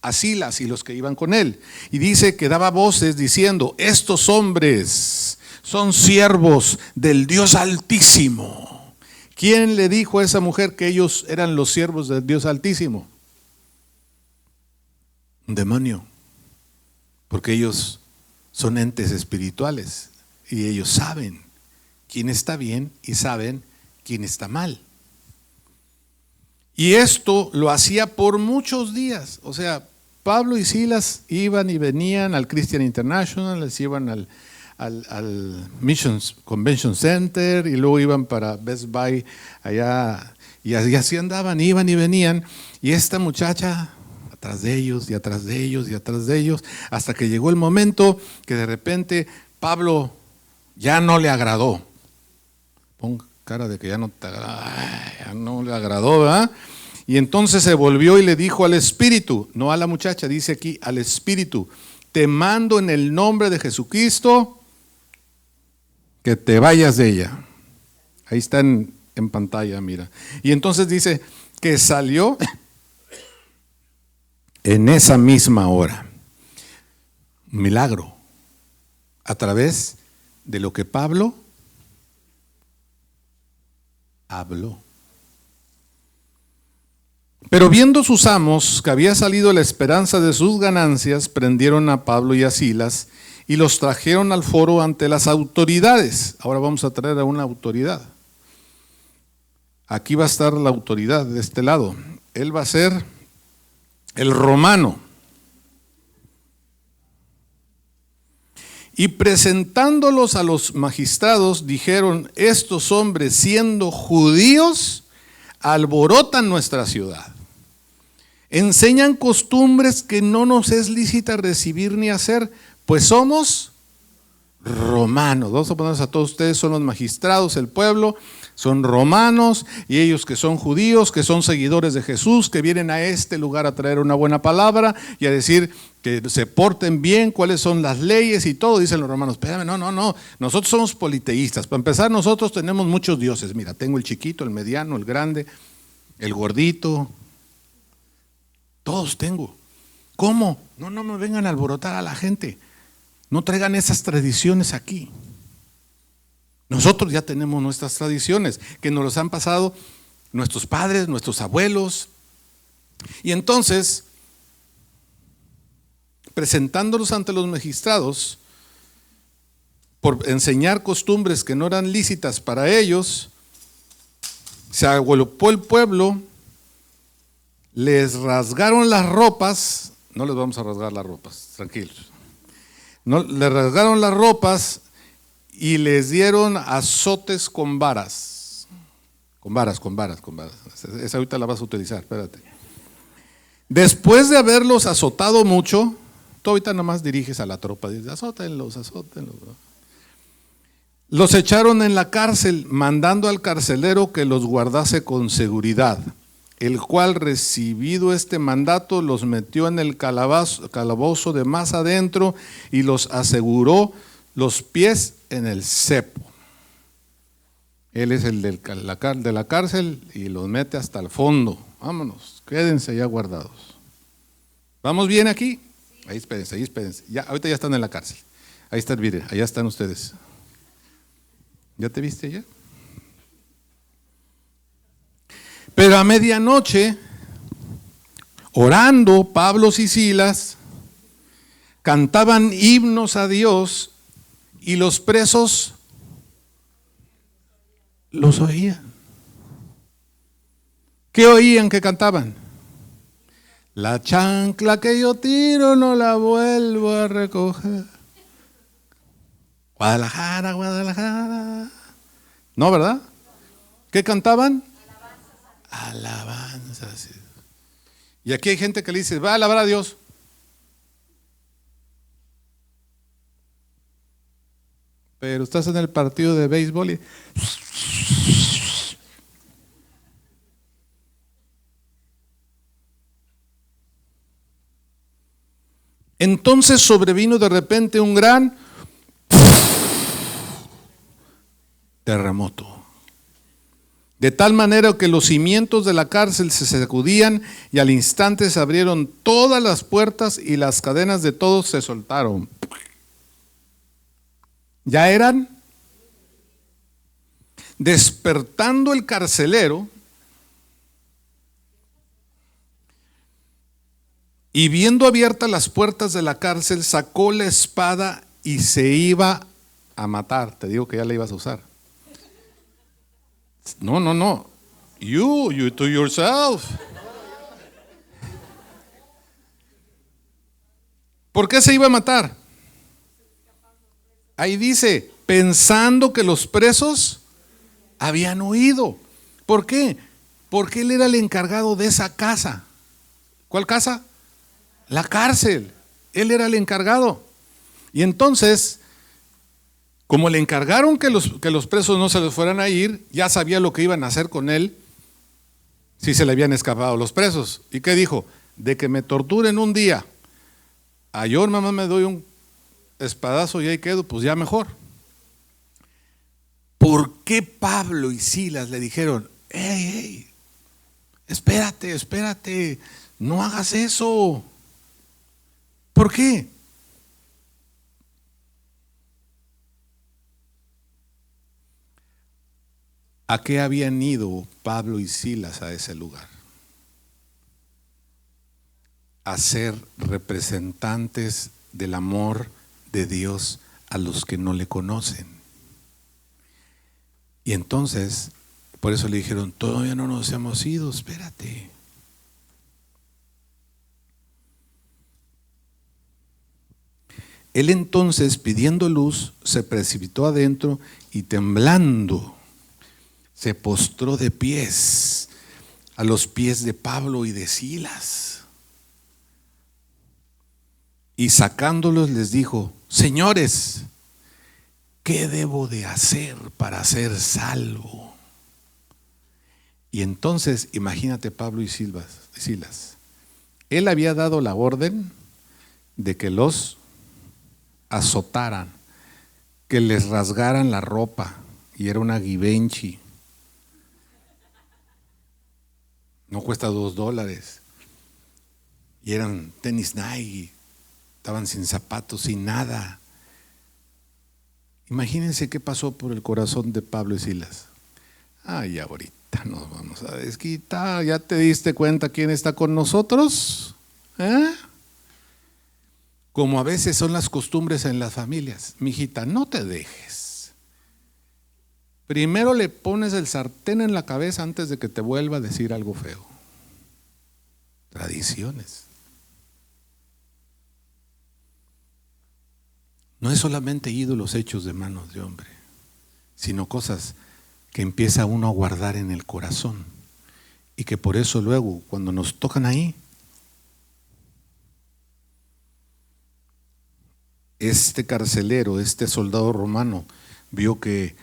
a Silas y los que iban con él. Y dice que daba voces diciendo, estos hombres son siervos del Dios Altísimo. ¿Quién le dijo a esa mujer que ellos eran los siervos del Dios Altísimo? Un demonio, porque ellos son entes espirituales y ellos saben quién está bien y saben quién está mal. Y esto lo hacía por muchos días. O sea, Pablo y Silas iban y venían al Christian International, les iban al Missions Convention Center y luego iban para Best Buy allá y así andaban, iban y venían y esta muchacha atrás de ellos y atrás de ellos y atrás de ellos hasta que llegó el momento que de repente Pablo ya no le agradó. Pon cara de que ya no te ya no le agradó, ¿verdad? Y entonces se volvió y le dijo al espíritu, no a la muchacha, dice aquí al espíritu, te mando en el nombre de Jesucristo que te vayas de ella. Ahí está en pantalla, mira. Y entonces dice que salió en esa misma hora. Milagro. A través de lo que Pablo habló. Pero viendo sus amos que había salido la esperanza de sus ganancias, prendieron a Pablo y a Silas y los trajeron al foro ante las autoridades. Ahora vamos a traer a una autoridad. Aquí va a estar la autoridad de este lado. Él va a ser el romano. Y presentándolos a los magistrados, dijeron, estos hombres siendo judíos, alborotan nuestra ciudad. Enseñan costumbres que no nos es lícita recibir ni hacer, pues somos romanos. Vamos a ponernos a todos ustedes, son los magistrados, el pueblo. Son romanos y ellos que son judíos, que son seguidores de Jesús, que vienen a este lugar a traer una buena palabra y a decir que se porten bien, cuáles son las leyes y todo. Dicen los romanos, espérame, no, nosotros somos politeístas. Para empezar, nosotros tenemos muchos dioses. Mira, tengo el chiquito, el mediano, el grande, el gordito. Todos tengo. ¿Cómo? No me vengan a alborotar a la gente. No traigan esas tradiciones aquí. Nosotros ya tenemos nuestras tradiciones que nos las han pasado nuestros padres, nuestros abuelos. Y entonces, presentándolos ante los magistrados, por enseñar costumbres que no eran lícitas para ellos, se agolpó el pueblo, les rasgaron las ropas, no les vamos a rasgar las ropas, tranquilos. No, les rasgaron las ropas y les dieron azotes con varas. Con varas. Esa ahorita la vas a utilizar, espérate. Después de haberlos azotado mucho, tú ahorita nomás diriges a la tropa, dices, azótenlos. Los echaron en la cárcel, mandando al carcelero que los guardase con seguridad, el cual, recibido este mandato, los metió en el calabozo de más adentro y los aseguró los pies en el cepo. Él es el de la cárcel y los mete hasta el fondo. Vámonos, quédense ya guardados. ¿Vamos bien aquí? Ahí espérense. Ya, ahorita ya están en la cárcel. Ahí está el video, allá están ustedes. ¿Ya te viste ya? Pero a medianoche, orando, Pablo y Silas cantaban himnos a Dios y los presos los oían. ¿Qué oían que cantaban? La chancla que yo tiro no la vuelvo a recoger. Guadalajara. ¿No, verdad? ¿Qué cantaban? Alabanzas. Y aquí hay gente que le dice, va a alabar a Dios. Pero estás en el partido de béisbol y... Entonces sobrevino de repente un gran terremoto. De tal manera que los cimientos de la cárcel se sacudían y al instante se abrieron todas las puertas y las cadenas de todos se soltaron. Ya eran. Despertando el carcelero y viendo abiertas las puertas de la cárcel, sacó la espada y se iba a matar. Te digo que ya la ibas a usar. No. You to yourself. ¿Por qué se iba a matar? Ahí dice, pensando que los presos habían huido. ¿Por qué? Porque él era el encargado de esa casa. ¿Cuál casa? La cárcel. Él era el encargado. Y entonces, como le encargaron que los presos no se les fueran a ir, ya sabía lo que iban a hacer con él si se le habían escapado los presos. ¿Y qué dijo? De que me torturen un día, a yo mamá me doy un espadazo y ahí quedo, pues ya mejor. ¿Por qué Pablo y Silas le dijeron, hey, espérate, no hagas eso? ¿Por qué? ¿A qué habían ido Pablo y Silas a ese lugar? A ser representantes del amor de Dios a los que no le conocen. Y entonces, por eso le dijeron, todavía no nos hemos ido, espérate. Él entonces, pidiendo luz, se precipitó adentro y temblando, se postró de pies a los pies de Pablo y de Silas. Y sacándolos les dijo, señores, ¿qué debo de hacer para ser salvo? Y entonces, imagínate Pablo y Silas. Él había dado la orden de que los azotaran, que les rasgaran la ropa, y era una givenchy. No cuesta $2. Y eran tenis Nike, estaban sin zapatos, sin nada. Imagínense qué pasó por el corazón de Pablo y Silas. Ay, ahorita nos vamos a desquitar. ¿Ya te diste cuenta quién está con nosotros? Como a veces son las costumbres en las familias. Mijita, no te dejes. Primero le pones el sartén en la cabeza antes de que te vuelva a decir algo feo. Tradiciones. No es solamente ídolos hechos de manos de hombre, sino cosas que empieza uno a guardar en el corazón y que por eso luego cuando nos tocan ahí, este carcelero, este soldado romano vio que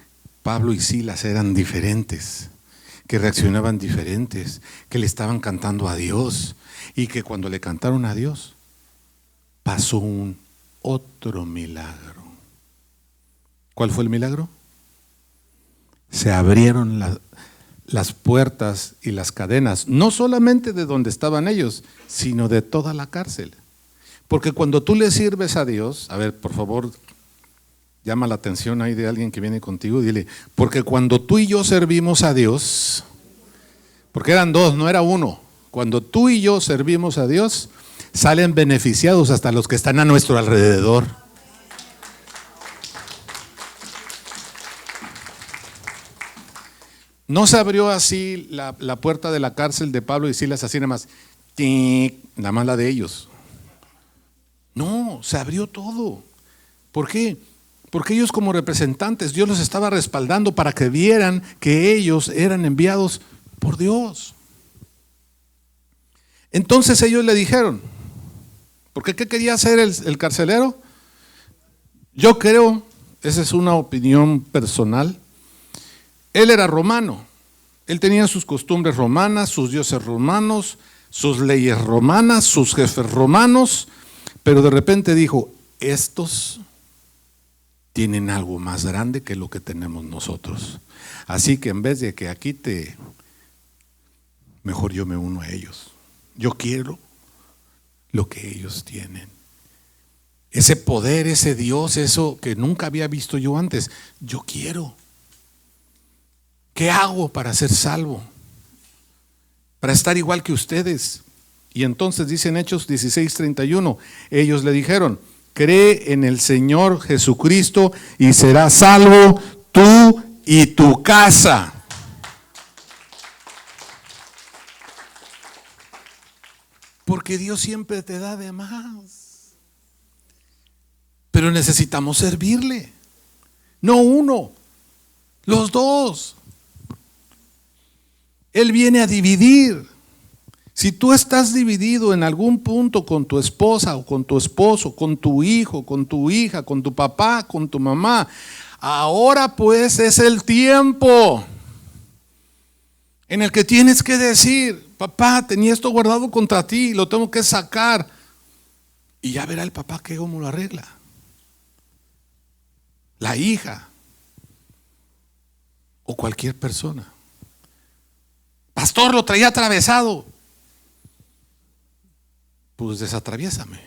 Pablo y Silas eran diferentes, que reaccionaban diferentes, que le estaban cantando a Dios y que cuando le cantaron a Dios pasó un otro milagro. ¿Cuál fue el milagro? Se abrieron las puertas y las cadenas, no solamente de donde estaban ellos, sino de toda la cárcel. Porque cuando tú le sirves a Dios, a ver, por favor, llama la atención ahí de alguien que viene contigo, dile, porque cuando tú y yo servimos a Dios, porque eran dos, no era uno, cuando tú y yo servimos a Dios, salen beneficiados hasta los que están a nuestro alrededor. No se abrió así la puerta de la cárcel de Pablo y Silas, así nada más la de ellos. No, se abrió todo. ¿Por qué? Porque ellos como representantes, Dios los estaba respaldando para que vieran que ellos eran enviados por Dios. Entonces ellos le dijeron, porque ¿qué quería hacer el carcelero? Yo creo, esa es una opinión personal, él era romano, él tenía sus costumbres romanas, sus dioses romanos, sus leyes romanas, sus jefes romanos, pero de repente dijo, estos tienen algo más grande que lo que tenemos nosotros. Así que en vez de que aquí mejor yo me uno a ellos. Yo quiero lo que ellos tienen. Ese poder, ese Dios, eso que nunca había visto yo antes, yo quiero. ¿Qué hago para ser salvo? Para estar igual que ustedes. Y entonces dicen Hechos 16:31, ellos le dijeron, cree en el Señor Jesucristo y serás salvo tú y tu casa. Porque Dios siempre te da de más. Pero necesitamos servirle. No uno, los dos. Él viene a dividir. Si tú estás dividido en algún punto con tu esposa o con tu esposo, con tu hijo, con tu hija, con tu papá, con tu mamá, ahora pues es el tiempo en el que tienes que decir, papá, tenía esto guardado contra ti, lo tengo que sacar. Y ya verá el papá que cómo lo arregla. La hija o cualquier persona. Pastor, lo traía atravesado. Pues desatraviésame.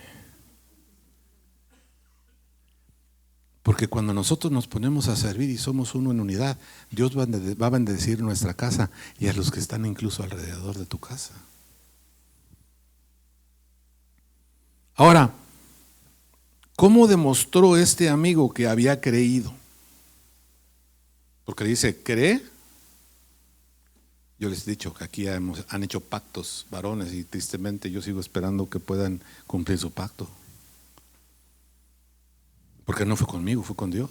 Porque cuando nosotros nos ponemos a servir y somos uno en unidad, Dios va a bendecir nuestra casa y a los que están incluso alrededor de tu casa. Ahora, ¿cómo demostró este amigo que había creído? Porque dice, ¿cree? Yo les he dicho que aquí han hecho pactos varones y tristemente yo sigo esperando que puedan cumplir su pacto. Porque no fue conmigo, fue con Dios.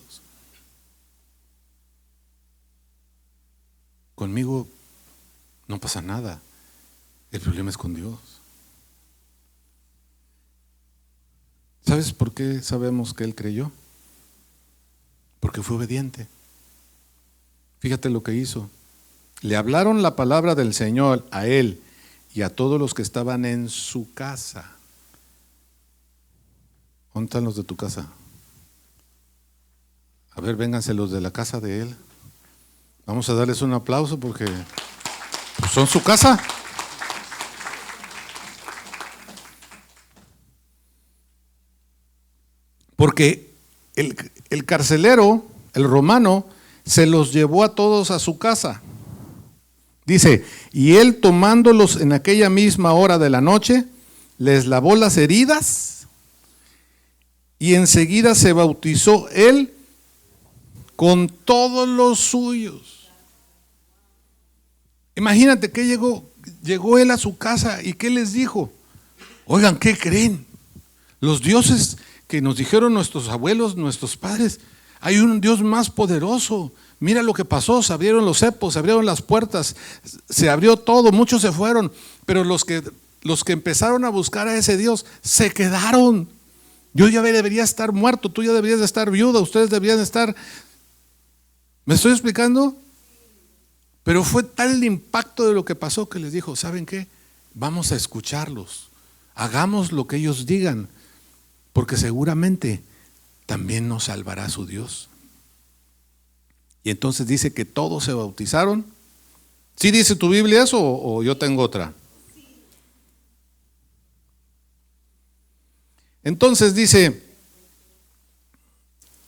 Conmigo no pasa nada. El problema es con Dios. ¿Sabes por qué sabemos que él creyó? Porque fue obediente. Fíjate lo que hizo. Le hablaron la palabra del Señor a él y a todos los que estaban en su casa. ¿Dónde están los de tu casa? A ver, vénganse los de la casa de él. Vamos a darles un aplauso porque pues, son su casa. Porque el carcelero, el romano, se los llevó a todos a su casa. Dice, y él tomándolos en aquella misma hora de la noche, les lavó las heridas y enseguida se bautizó él con todos los suyos. Imagínate que llegó él a su casa y ¿qué les dijo? Oigan, ¿qué creen? Los dioses que nos dijeron nuestros abuelos, nuestros padres, hay un Dios más poderoso. Mira lo que pasó, se abrieron los cepos, se abrieron las puertas, se abrió todo, muchos se fueron, pero los que empezaron a buscar a ese Dios se quedaron. Yo ya debería estar muerto, tú ya deberías de estar viuda, ustedes deberían de estar. ¿Me estoy explicando? Pero fue tal el impacto de lo que pasó que les dijo, ¿saben qué? Vamos a escucharlos, hagamos lo que ellos digan, porque seguramente también nos salvará su Dios. Y entonces dice que todos se bautizaron. ¿Sí dice tu Biblia eso o yo tengo otra? Entonces dice,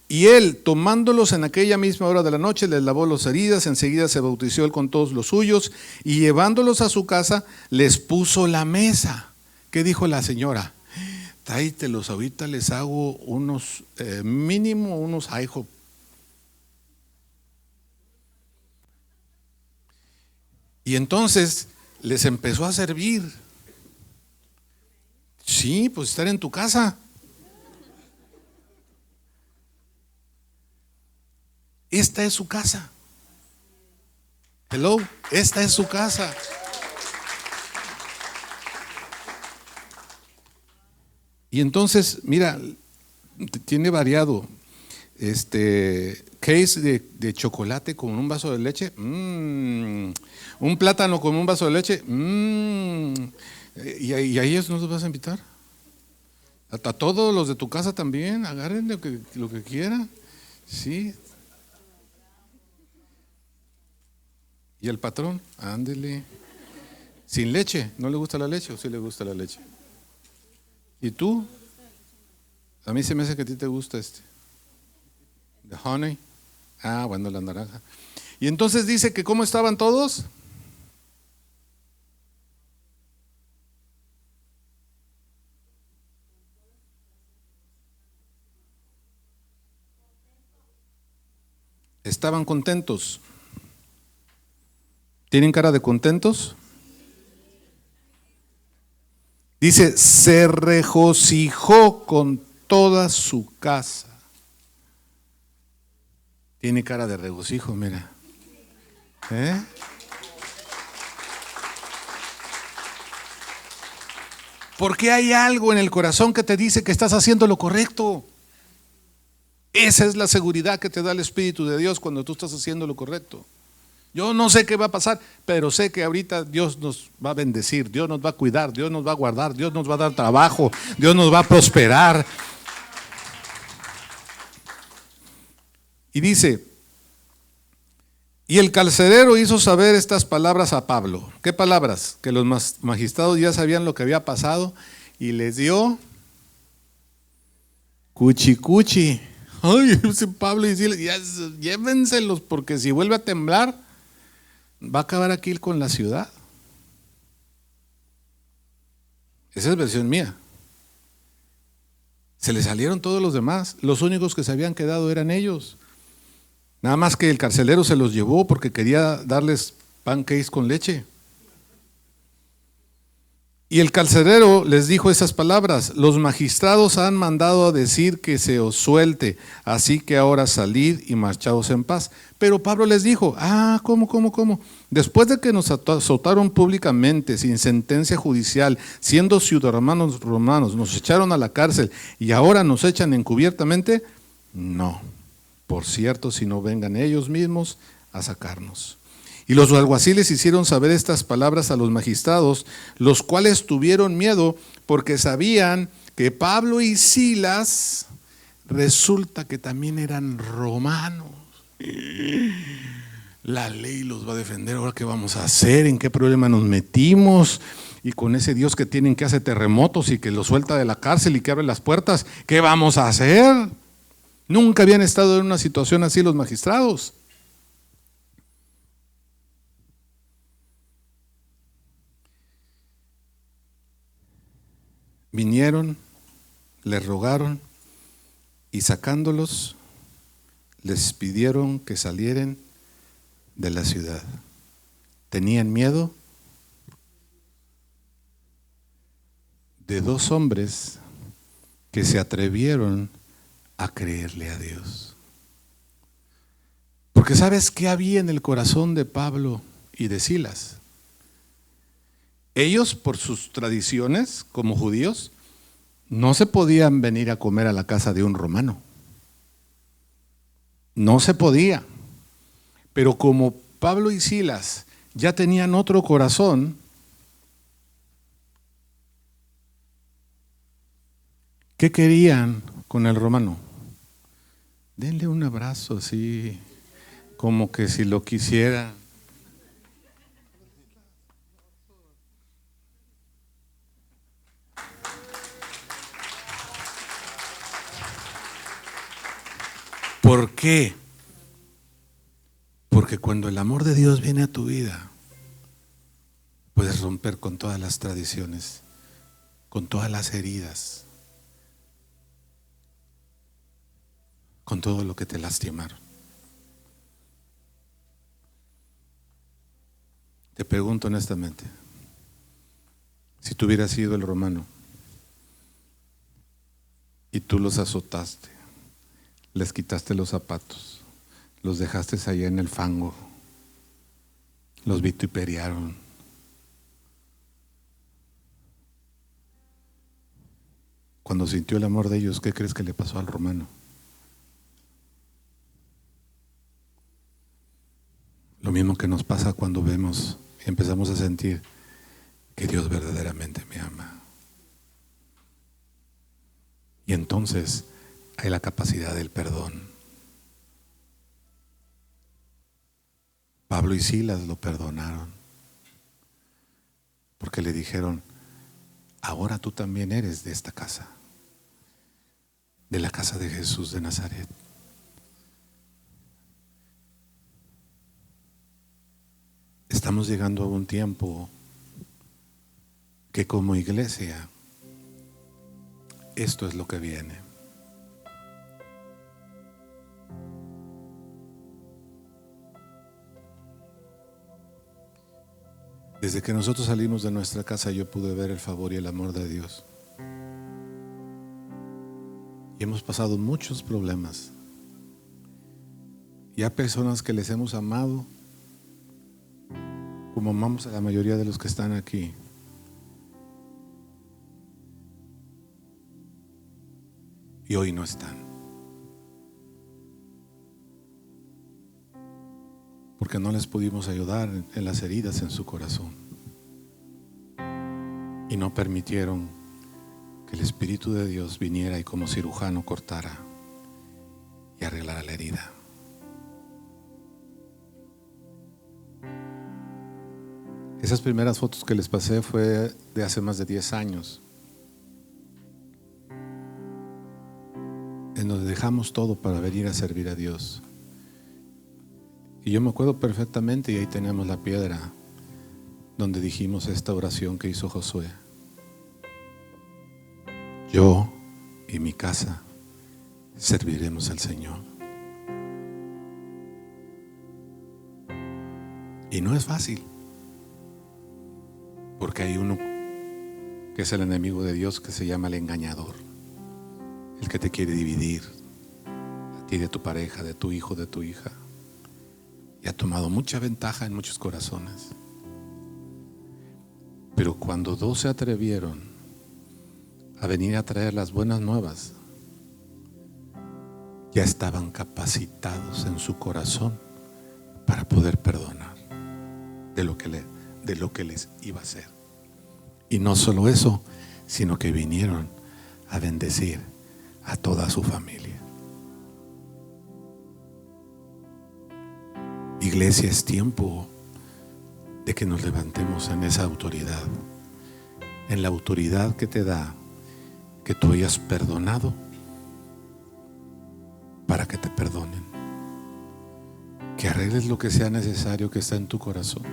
y él tomándolos en aquella misma hora de la noche, les lavó las heridas, enseguida se bautizó él con todos los suyos, y llevándolos a su casa, les puso la mesa. ¿Qué dijo la señora? Tráetelos, ahorita les hago unos, mínimo unos IHOP. Y entonces les empezó a servir. Sí, pues estar en tu casa. Esta es su casa. Hello, esta es su casa. Y entonces, mira, tiene variado. Case de chocolate con un vaso de leche. Un plátano con un vaso de leche. ¿Y a ellos no los vas a invitar? A todos los de tu casa también. Agarren lo que quieran. Sí. ¿Y el patrón? Ándele. Sin leche. ¿No le gusta la leche o sí le gusta la leche? ¿Y tú? A mí se me hace que a ti te gusta The honey. Ah, bueno, la naranja. Y entonces dice que ¿cómo estaban todos? Estaban contentos. ¿Tienen cara de contentos? Dice, se regocijó con toda su casa. Tiene cara de regocijo, mira. Porque hay algo en el corazón que te dice que estás haciendo lo correcto. Esa es la seguridad que te da el Espíritu de Dios cuando tú estás haciendo lo correcto. Yo no sé qué va a pasar, pero sé que ahorita Dios nos va a bendecir, Dios nos va a cuidar, Dios nos va a guardar, Dios nos va a dar trabajo, Dios nos va a prosperar. Y dice, y el carcelero hizo saber estas palabras a Pablo. ¿Qué palabras? Que los magistrados ya sabían lo que había pasado y les dio cuchi. Ay, ese Pablo y Silas, ya, llévenselos porque si vuelve a temblar, va a acabar aquí con la ciudad. Esa es versión mía. Se le salieron todos los demás. Los únicos que se habían quedado eran ellos. Nada más que el carcelero se los llevó porque quería darles pancakes con leche. Y el carcelero les dijo esas palabras: los magistrados han mandado a decir que se os suelte, así que ahora salid y marchaos en paz. Pero Pablo les dijo: ¿cómo? Después de que nos azotaron públicamente, sin sentencia judicial, siendo ciudadanos romanos, nos echaron a la cárcel y ahora nos echan encubiertamente. No, por cierto, si no vengan ellos mismos a sacarnos. Y los alguaciles hicieron saber estas palabras a los magistrados, los cuales tuvieron miedo porque sabían que Pablo y Silas resulta que también eran romanos. La ley los va a defender. Ahora, ¿qué vamos a hacer? ¿En qué problema nos metimos? Y con ese Dios que tienen, que hace terremotos y que los suelta de la cárcel y que abre las puertas, ¿qué vamos a hacer? Nunca habían estado en una situación así los magistrados. Vinieron, les rogaron y sacándolos, les pidieron que salieran de la ciudad. Tenían miedo de dos hombres que se atrevieron a creerle a Dios. Porque ¿sabes qué había en el corazón de Pablo y de Silas? Ellos, por sus tradiciones como judíos, no se podían venir a comer a la casa de un romano. No se podía. Pero como Pablo y Silas ya tenían otro corazón, ¿qué querían con el romano? Denle un abrazo así, como que si lo quisiera. ¿Por qué? Porque cuando el amor de Dios viene a tu vida, puedes romper con todas las tradiciones, con todas las heridas, con todo lo que te lastimaron. Te pregunto honestamente, si tú hubieras sido el romano y tú los azotaste, les quitaste los zapatos, los dejaste allá en el fango, los vituperiaron, cuando sintió el amor de ellos, ¿qué crees que le pasó al romano? Lo mismo que nos pasa cuando vemos y empezamos a sentir que Dios verdaderamente me ama. Y entonces hay la capacidad del perdón. Pablo y Silas lo perdonaron porque le dijeron: ahora tú también eres de esta casa, de la casa de Jesús de Nazaret. Estamos llegando a un tiempo que como iglesia esto es lo que viene. Desde que nosotros salimos de nuestra casa, yo pude ver el favor y el amor de Dios. Y hemos pasado muchos problemas. Y hay personas que les hemos amado como amamos a la mayoría de los que están aquí. Y hoy no están. Porque no les pudimos ayudar en las heridas en su corazón. Y no permitieron que el Espíritu de Dios viniera y como cirujano cortara y arreglara la herida. Esas primeras fotos que les pasé fue de hace más de 10 años. En donde dejamos todo para venir a servir a Dios. Y yo me acuerdo perfectamente, y ahí teníamos la piedra donde dijimos esta oración que hizo Josué: yo y mi casa serviremos al Señor. Y no es fácil, porque hay uno que es el enemigo de Dios, que se llama el engañador, el que te quiere dividir a ti de tu pareja, de tu hijo, de tu hija. Y ha tomado mucha ventaja en muchos corazones. Pero cuando dos se atrevieron a venir a traer las buenas nuevas, ya estaban capacitados en su corazón para poder perdonar. de lo que les iba a hacer. Y no solo eso, sino que vinieron a bendecir a toda su familia. Iglesia, es tiempo de que nos levantemos en esa autoridad, en la autoridad que te da que tú hayas perdonado para que te perdonen, que arregles lo que sea necesario que está en tu corazón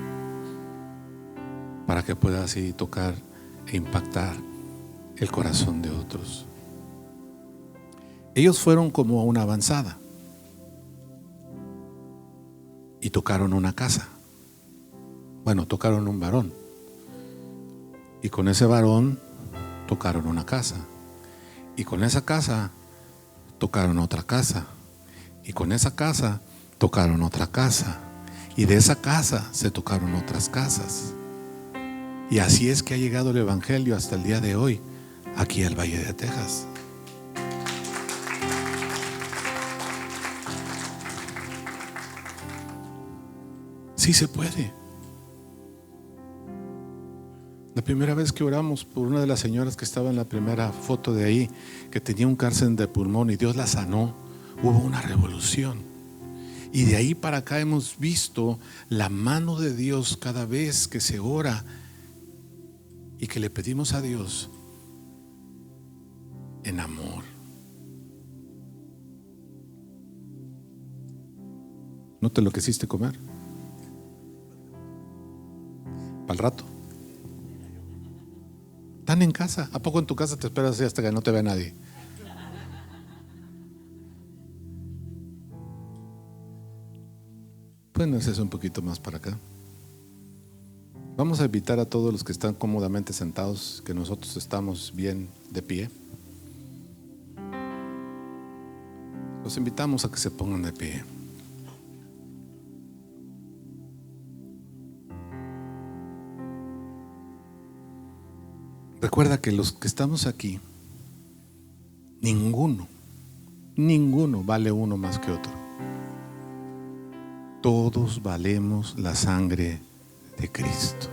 para que puedas así tocar e impactar el corazón de otros. Ellos fueron como a una avanzada y tocaron una casa. Bueno, tocaron un varón, y con ese varón tocaron una casa, y con esa casa tocaron otra casa, y con esa casa tocaron otra casa, y de esa casa se tocaron otras casas. Y así es que ha llegado el Evangelio hasta el día de hoy, aquí al Valle de Texas. Sí se puede. La primera vez que oramos por una de las señoras que estaba en la primera foto de ahí, que tenía un cáncer de pulmón y Dios la sanó, hubo una revolución. Y de ahí para acá hemos visto la mano de Dios cada vez que se ora y que le pedimos a Dios en amor. ¿No te lo quisiste comer? Para el rato. Están en casa. ¿A poco en tu casa te esperas así hasta que no te vea nadie? Pueden hacerse un poquito más para acá. Vamos a invitar a todos los que están cómodamente sentados, que nosotros estamos bien de pie. Los invitamos a que se pongan de pie. Recuerda que los que estamos aquí, ninguno vale uno más que otro. Todos valemos la sangre de Cristo.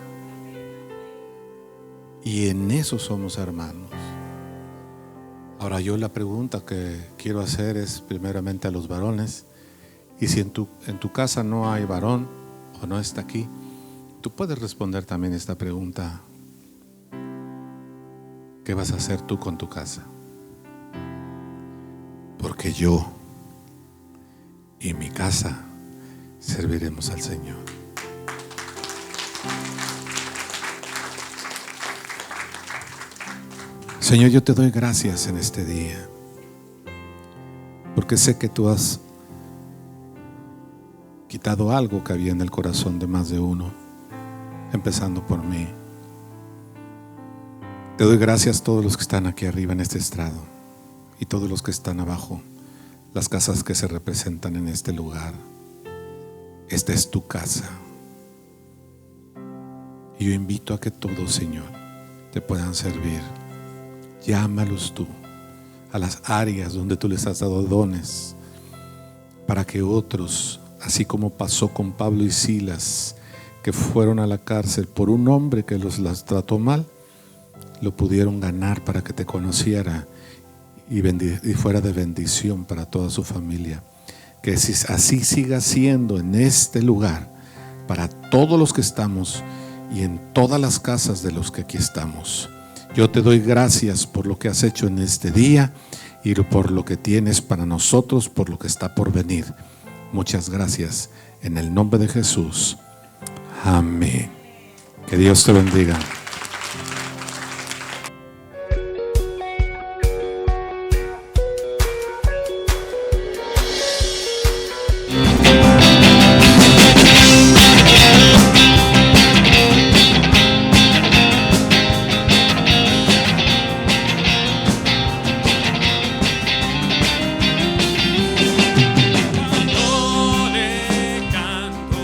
Y en eso somos hermanos. Ahora yo la pregunta que quiero hacer es primeramente a los varones. Y si en tu casa no hay varón o no está aquí, tú puedes responder también esta pregunta. ¿Qué vas a hacer tú con tu casa? Porque yo y mi casa serviremos al Señor. Señor, yo te doy gracias en este día, porque sé que tú has quitado algo que había en el corazón de más de uno, empezando por mí. Te doy gracias a todos los que están aquí arriba en este estrado y todos los que están abajo, las casas que se representan en este lugar. Esta es tu casa. Y yo invito a que todos, Señor, te puedan servir. Llámalos tú a las áreas donde tú les has dado dones, para que otros, así como pasó con Pablo y Silas, que fueron a la cárcel por un hombre que las trató mal, lo pudieron ganar para que te conociera y fuera de bendición para toda su familia. Que así siga siendo en este lugar para todos los que estamos y en todas las casas de los que aquí estamos. Yo te doy gracias por lo que has hecho en este día y por lo que tienes para nosotros, por lo que está por venir. Muchas gracias en el nombre de Jesús. Amén. Que Dios te bendiga. Cuando le canto,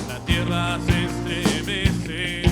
la tierra se estremece.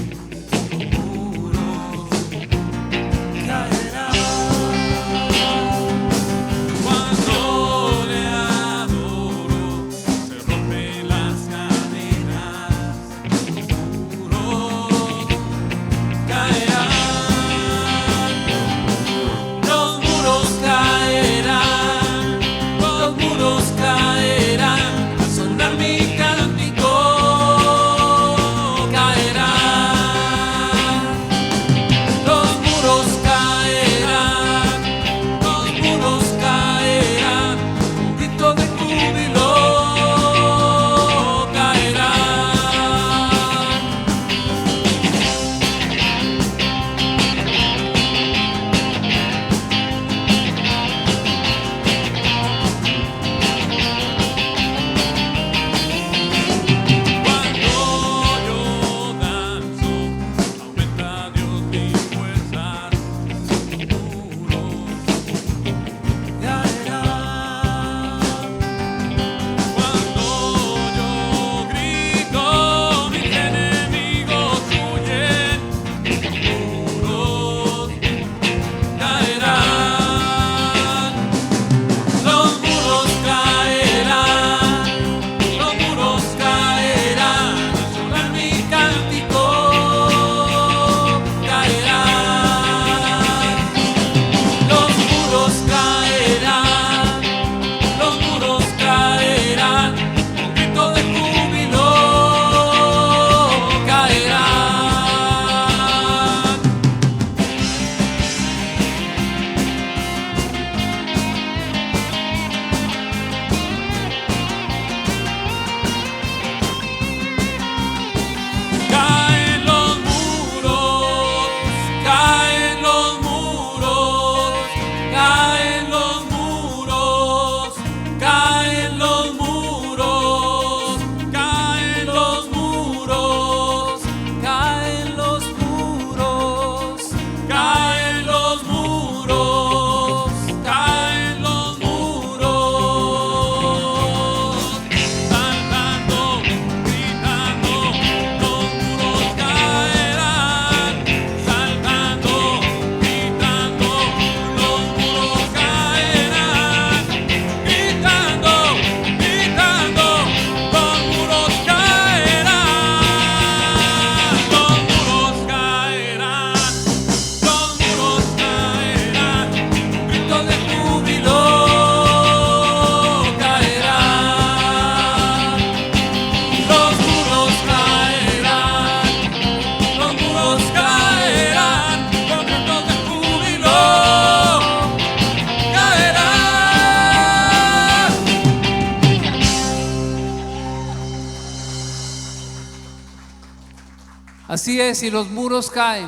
Así es, y los muros caen,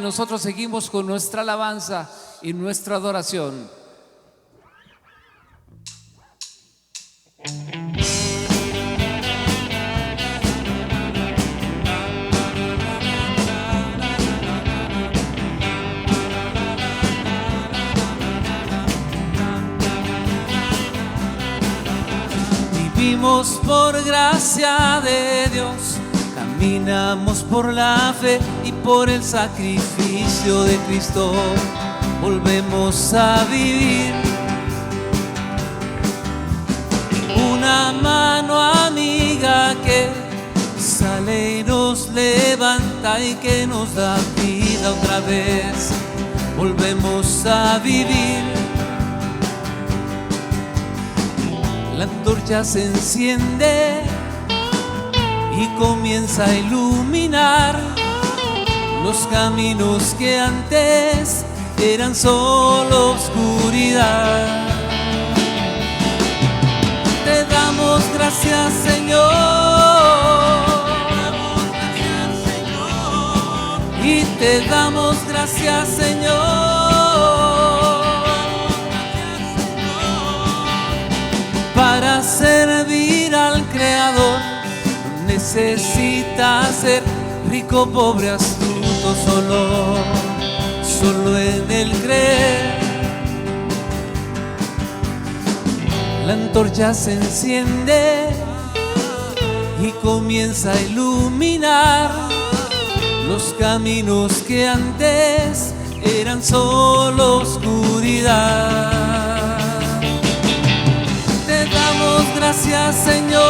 nosotros seguimos con nuestra alabanza y nuestra adoración. Vivimos por gracia de Dios, caminamos por la fe y por el sacrificio de Cristo. Volvemos a vivir. Una mano amiga que sale y nos levanta y que nos da vida otra vez. Volvemos a vivir. La antorcha se enciende y comienza a iluminar los caminos que antes eran solo oscuridad. Te damos gracias, Señor, y te damos gracias, Señor. Para servir al Creador no necesitas ser rico, pobre, astuto, solo en Él creer. La antorcha se enciende y comienza a iluminar los caminos que antes eran solo oscuridad. Te damos gracias, Señor,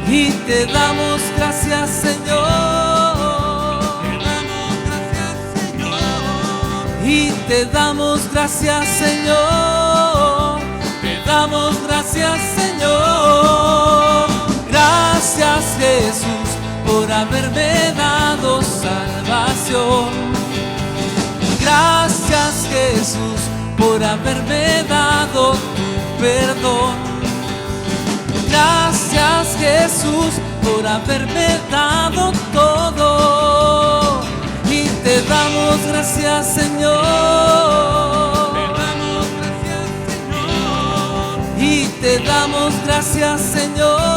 y te damos gracias, Señor, y te damos gracias, Señor, te damos gracias, Señor. Gracias, Jesús, por haberme dado salvación. Gracias, Jesús, por haberme dado tu perdón. Gracias, Jesús, por haberme dado todo. Y te damos gracias, Señor. Y te damos gracias, Señor.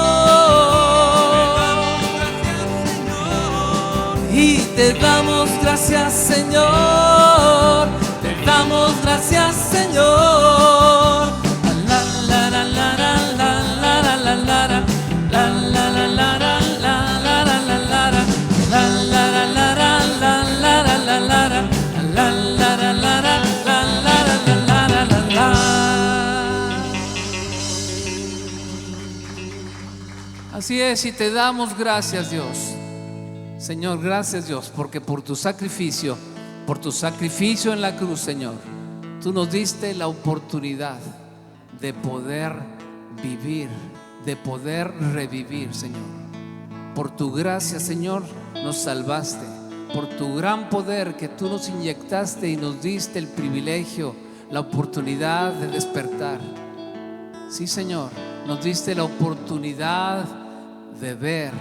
Y te damos gracias, Señor. Te damos gracias, Señor. La la la la la la la la la la la la la la la Así es, y te damos gracias, Dios. Señor, gracias, Dios, porque por tu sacrificio en la cruz, Señor, tú nos diste la oportunidad de poder vivir, de poder revivir, Señor. Por tu gracia, Señor, nos salvaste. Por tu gran poder que tú nos inyectaste y nos diste el privilegio, la oportunidad de despertar. Sí, Señor, nos diste la oportunidad de ver,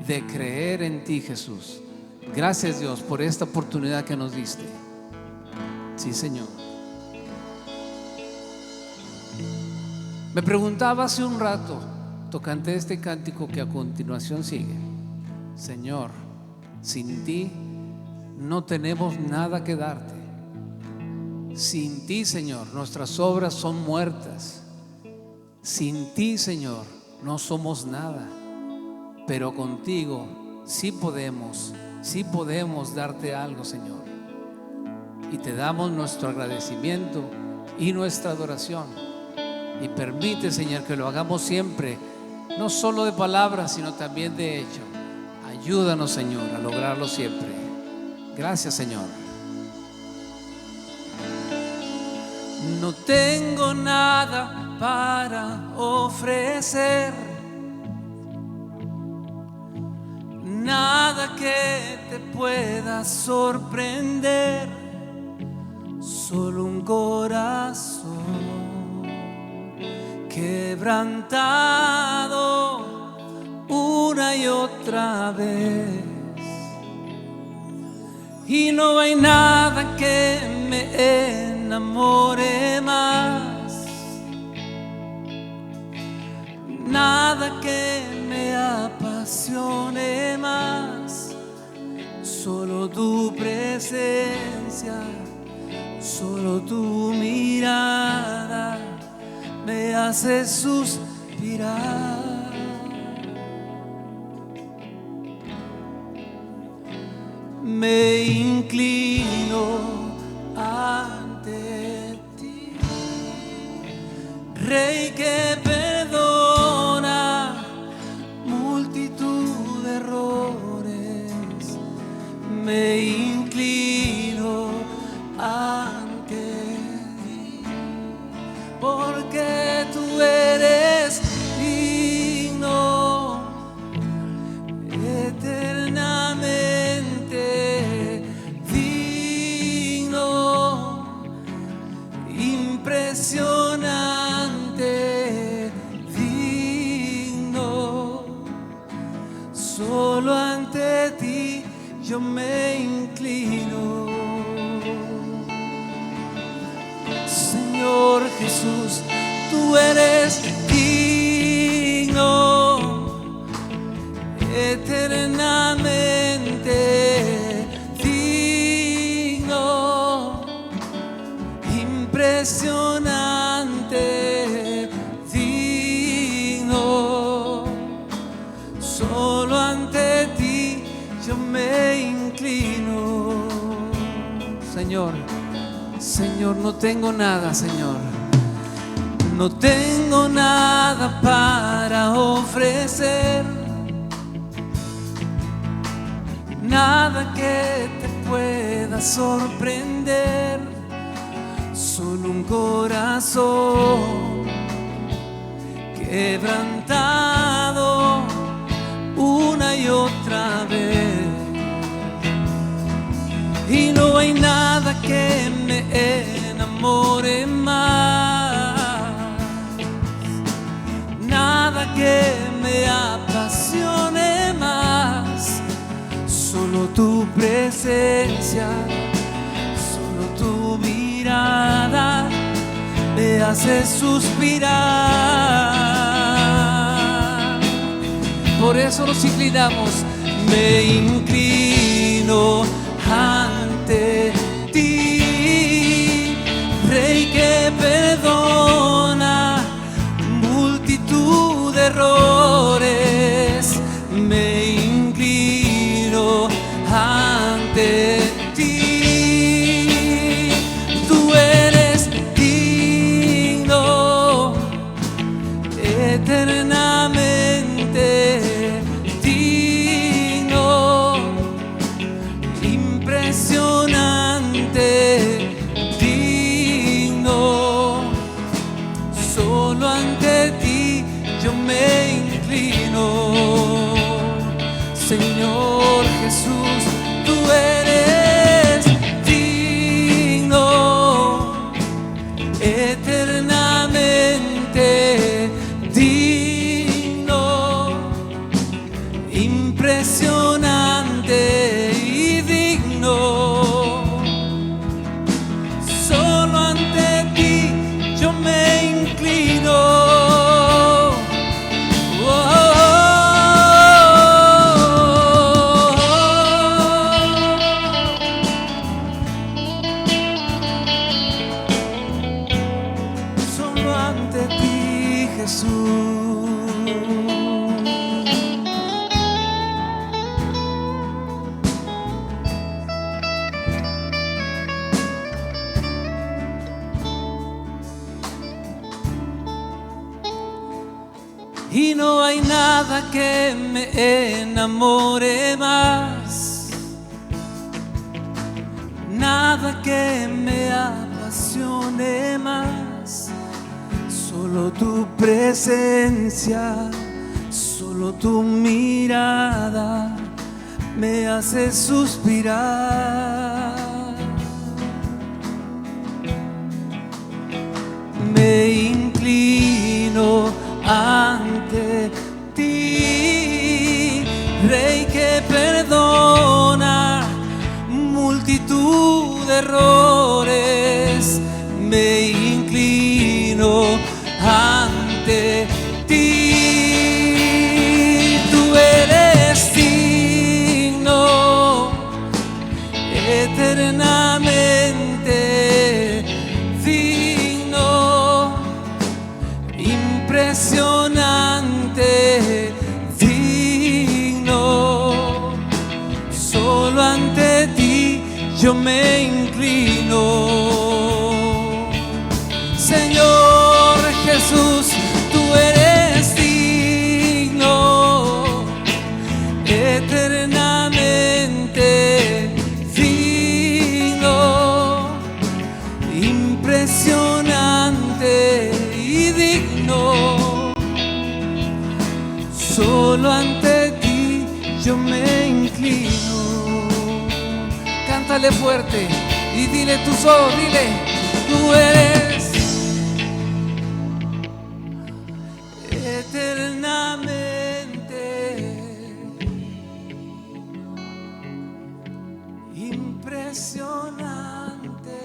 de creer en ti, Jesús. Gracias, Dios, por esta oportunidad que nos diste. Sí, Señor. Me preguntaba hace un rato, tocante este cántico que a continuación sigue: Señor, sin ti no tenemos nada que darte. Sin ti, Señor, nuestras obras son muertas. Sin ti, Señor, no somos nada. Pero contigo sí podemos darte algo, Señor. Y te damos nuestro agradecimiento y nuestra adoración. Y permite, Señor, que lo hagamos siempre, no solo de palabras, sino también de hecho. Ayúdanos, Señor, a lograrlo siempre. Gracias, Señor. No tengo nada para ofrecer, nada que te pueda sorprender, solo un corazón que quebrantado una y otra vez. Y no hay nada que me enamore más, nada que me apasione más. Solo tu presencia, solo tu mirada me hace suspirar. Me inclino ante ti, Rey que perdona multitud de errores. Me inclino ante ti, porque tú eres digno, eternamente digno, impresionante, digno. Solo ante ti yo me inclino. Señor Jesús, tú eres digno, eternamente digno, impresionante, digno. Solo ante ti yo me inclino. Señor, Señor, no tengo nada, Señor. No tengo nada para ofrecer, nada que te pueda sorprender. Solo un corazón quebrantado una y otra vez. Y no hay nada que me enamore más, nada que me apasione más. Solo tu presencia, solo tu mirada me hace suspirar. Por eso nos inclinamos. Me inclino ante ti, Rey que perdona multitud de errores. Me inclino ante ti, tú eres digno, eternamente digno, impresionante, digno. Solo ante ti yo me inclino. Señor Jesús, tú eres digno, eternamente digno, impresionante y digno. Solo ante ti yo me inclino. Solo ante ti, Jesús. Y no hay nada que me enamore más, nada que me apasione más. Solo tu presencia, solo tu mirada me hace suspirar. Me inclino errores, me inclino ante ti. Tú eres digno, eternamente digno, impresionante, digno. Solo ante ti yo me inclino. Señor Jesús, tú eres digno, eternamente digno, impresionante y digno. Solo ante ti yo me inclino. Cántale fuerte y dile tus ojos, dile, tú eres eternamente impresionante.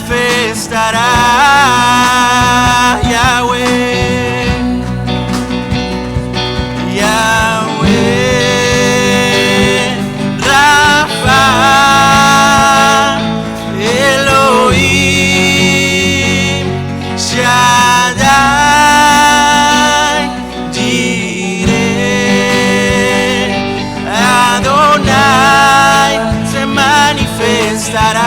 manifestará. Yahweh, Yahweh, Rafa, Elohim, Shaddai, Jireh, Adonai, se manifestará.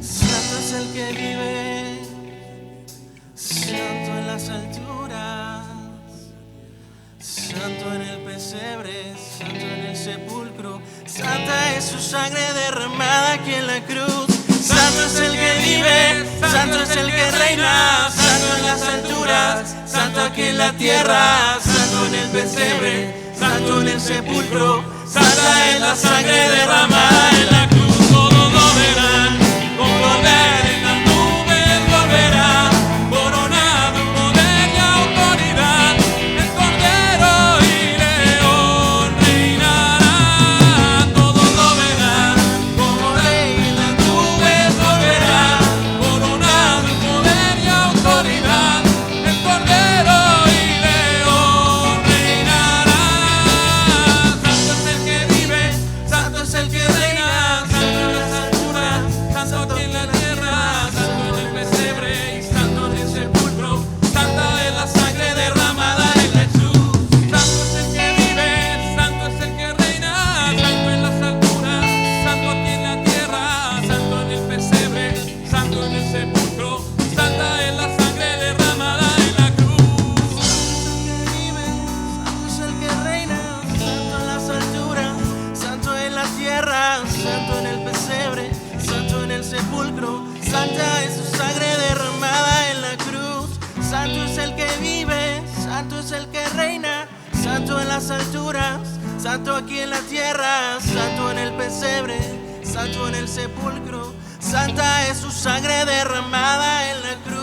Santo es el que vive, santo en las alturas, santo en el pesebre, santo en el sepulcro, santa es su sangre derramada aquí en la cruz. Santo es el que vive, santo es el que reina, santo en las alturas, santo aquí en la tierra, santo en el pesebre, santo en el sepulcro, santa es la sangre derramada en la cruz. Todos lo verán, con poder en las nubes volverá, coronado en poder y autoridad, el Cordero y León reinarán. Todos lo verán, como Rey en las nubes volverá, coronado en poder y autoridad, el Cordero y León reinarán. Santo es el que vive, santo es el que reina, santo en las alturas, santo aquí en la tierra, santo en el pesebre y santo en el sepulcro, santa es la sangre derramada en la cruz. Santo es el que vive, santo es el que reina, santo en las alturas, santo aquí en la tierra, santo en el pesebre, santo en el sepulcro, santa es la sangre derramada en la cruz. Santo es el que reina, santo en las alturas, santo en la tierra, santo en el pesebre, santo en el sepulcro, santa es su sangre derramada en la cruz. Santo es el que vive, santo es el que reina, santo en las alturas, santo aquí en la tierra, santo en el pesebre, santo en el sepulcro, santa es su sangre derramada en la cruz.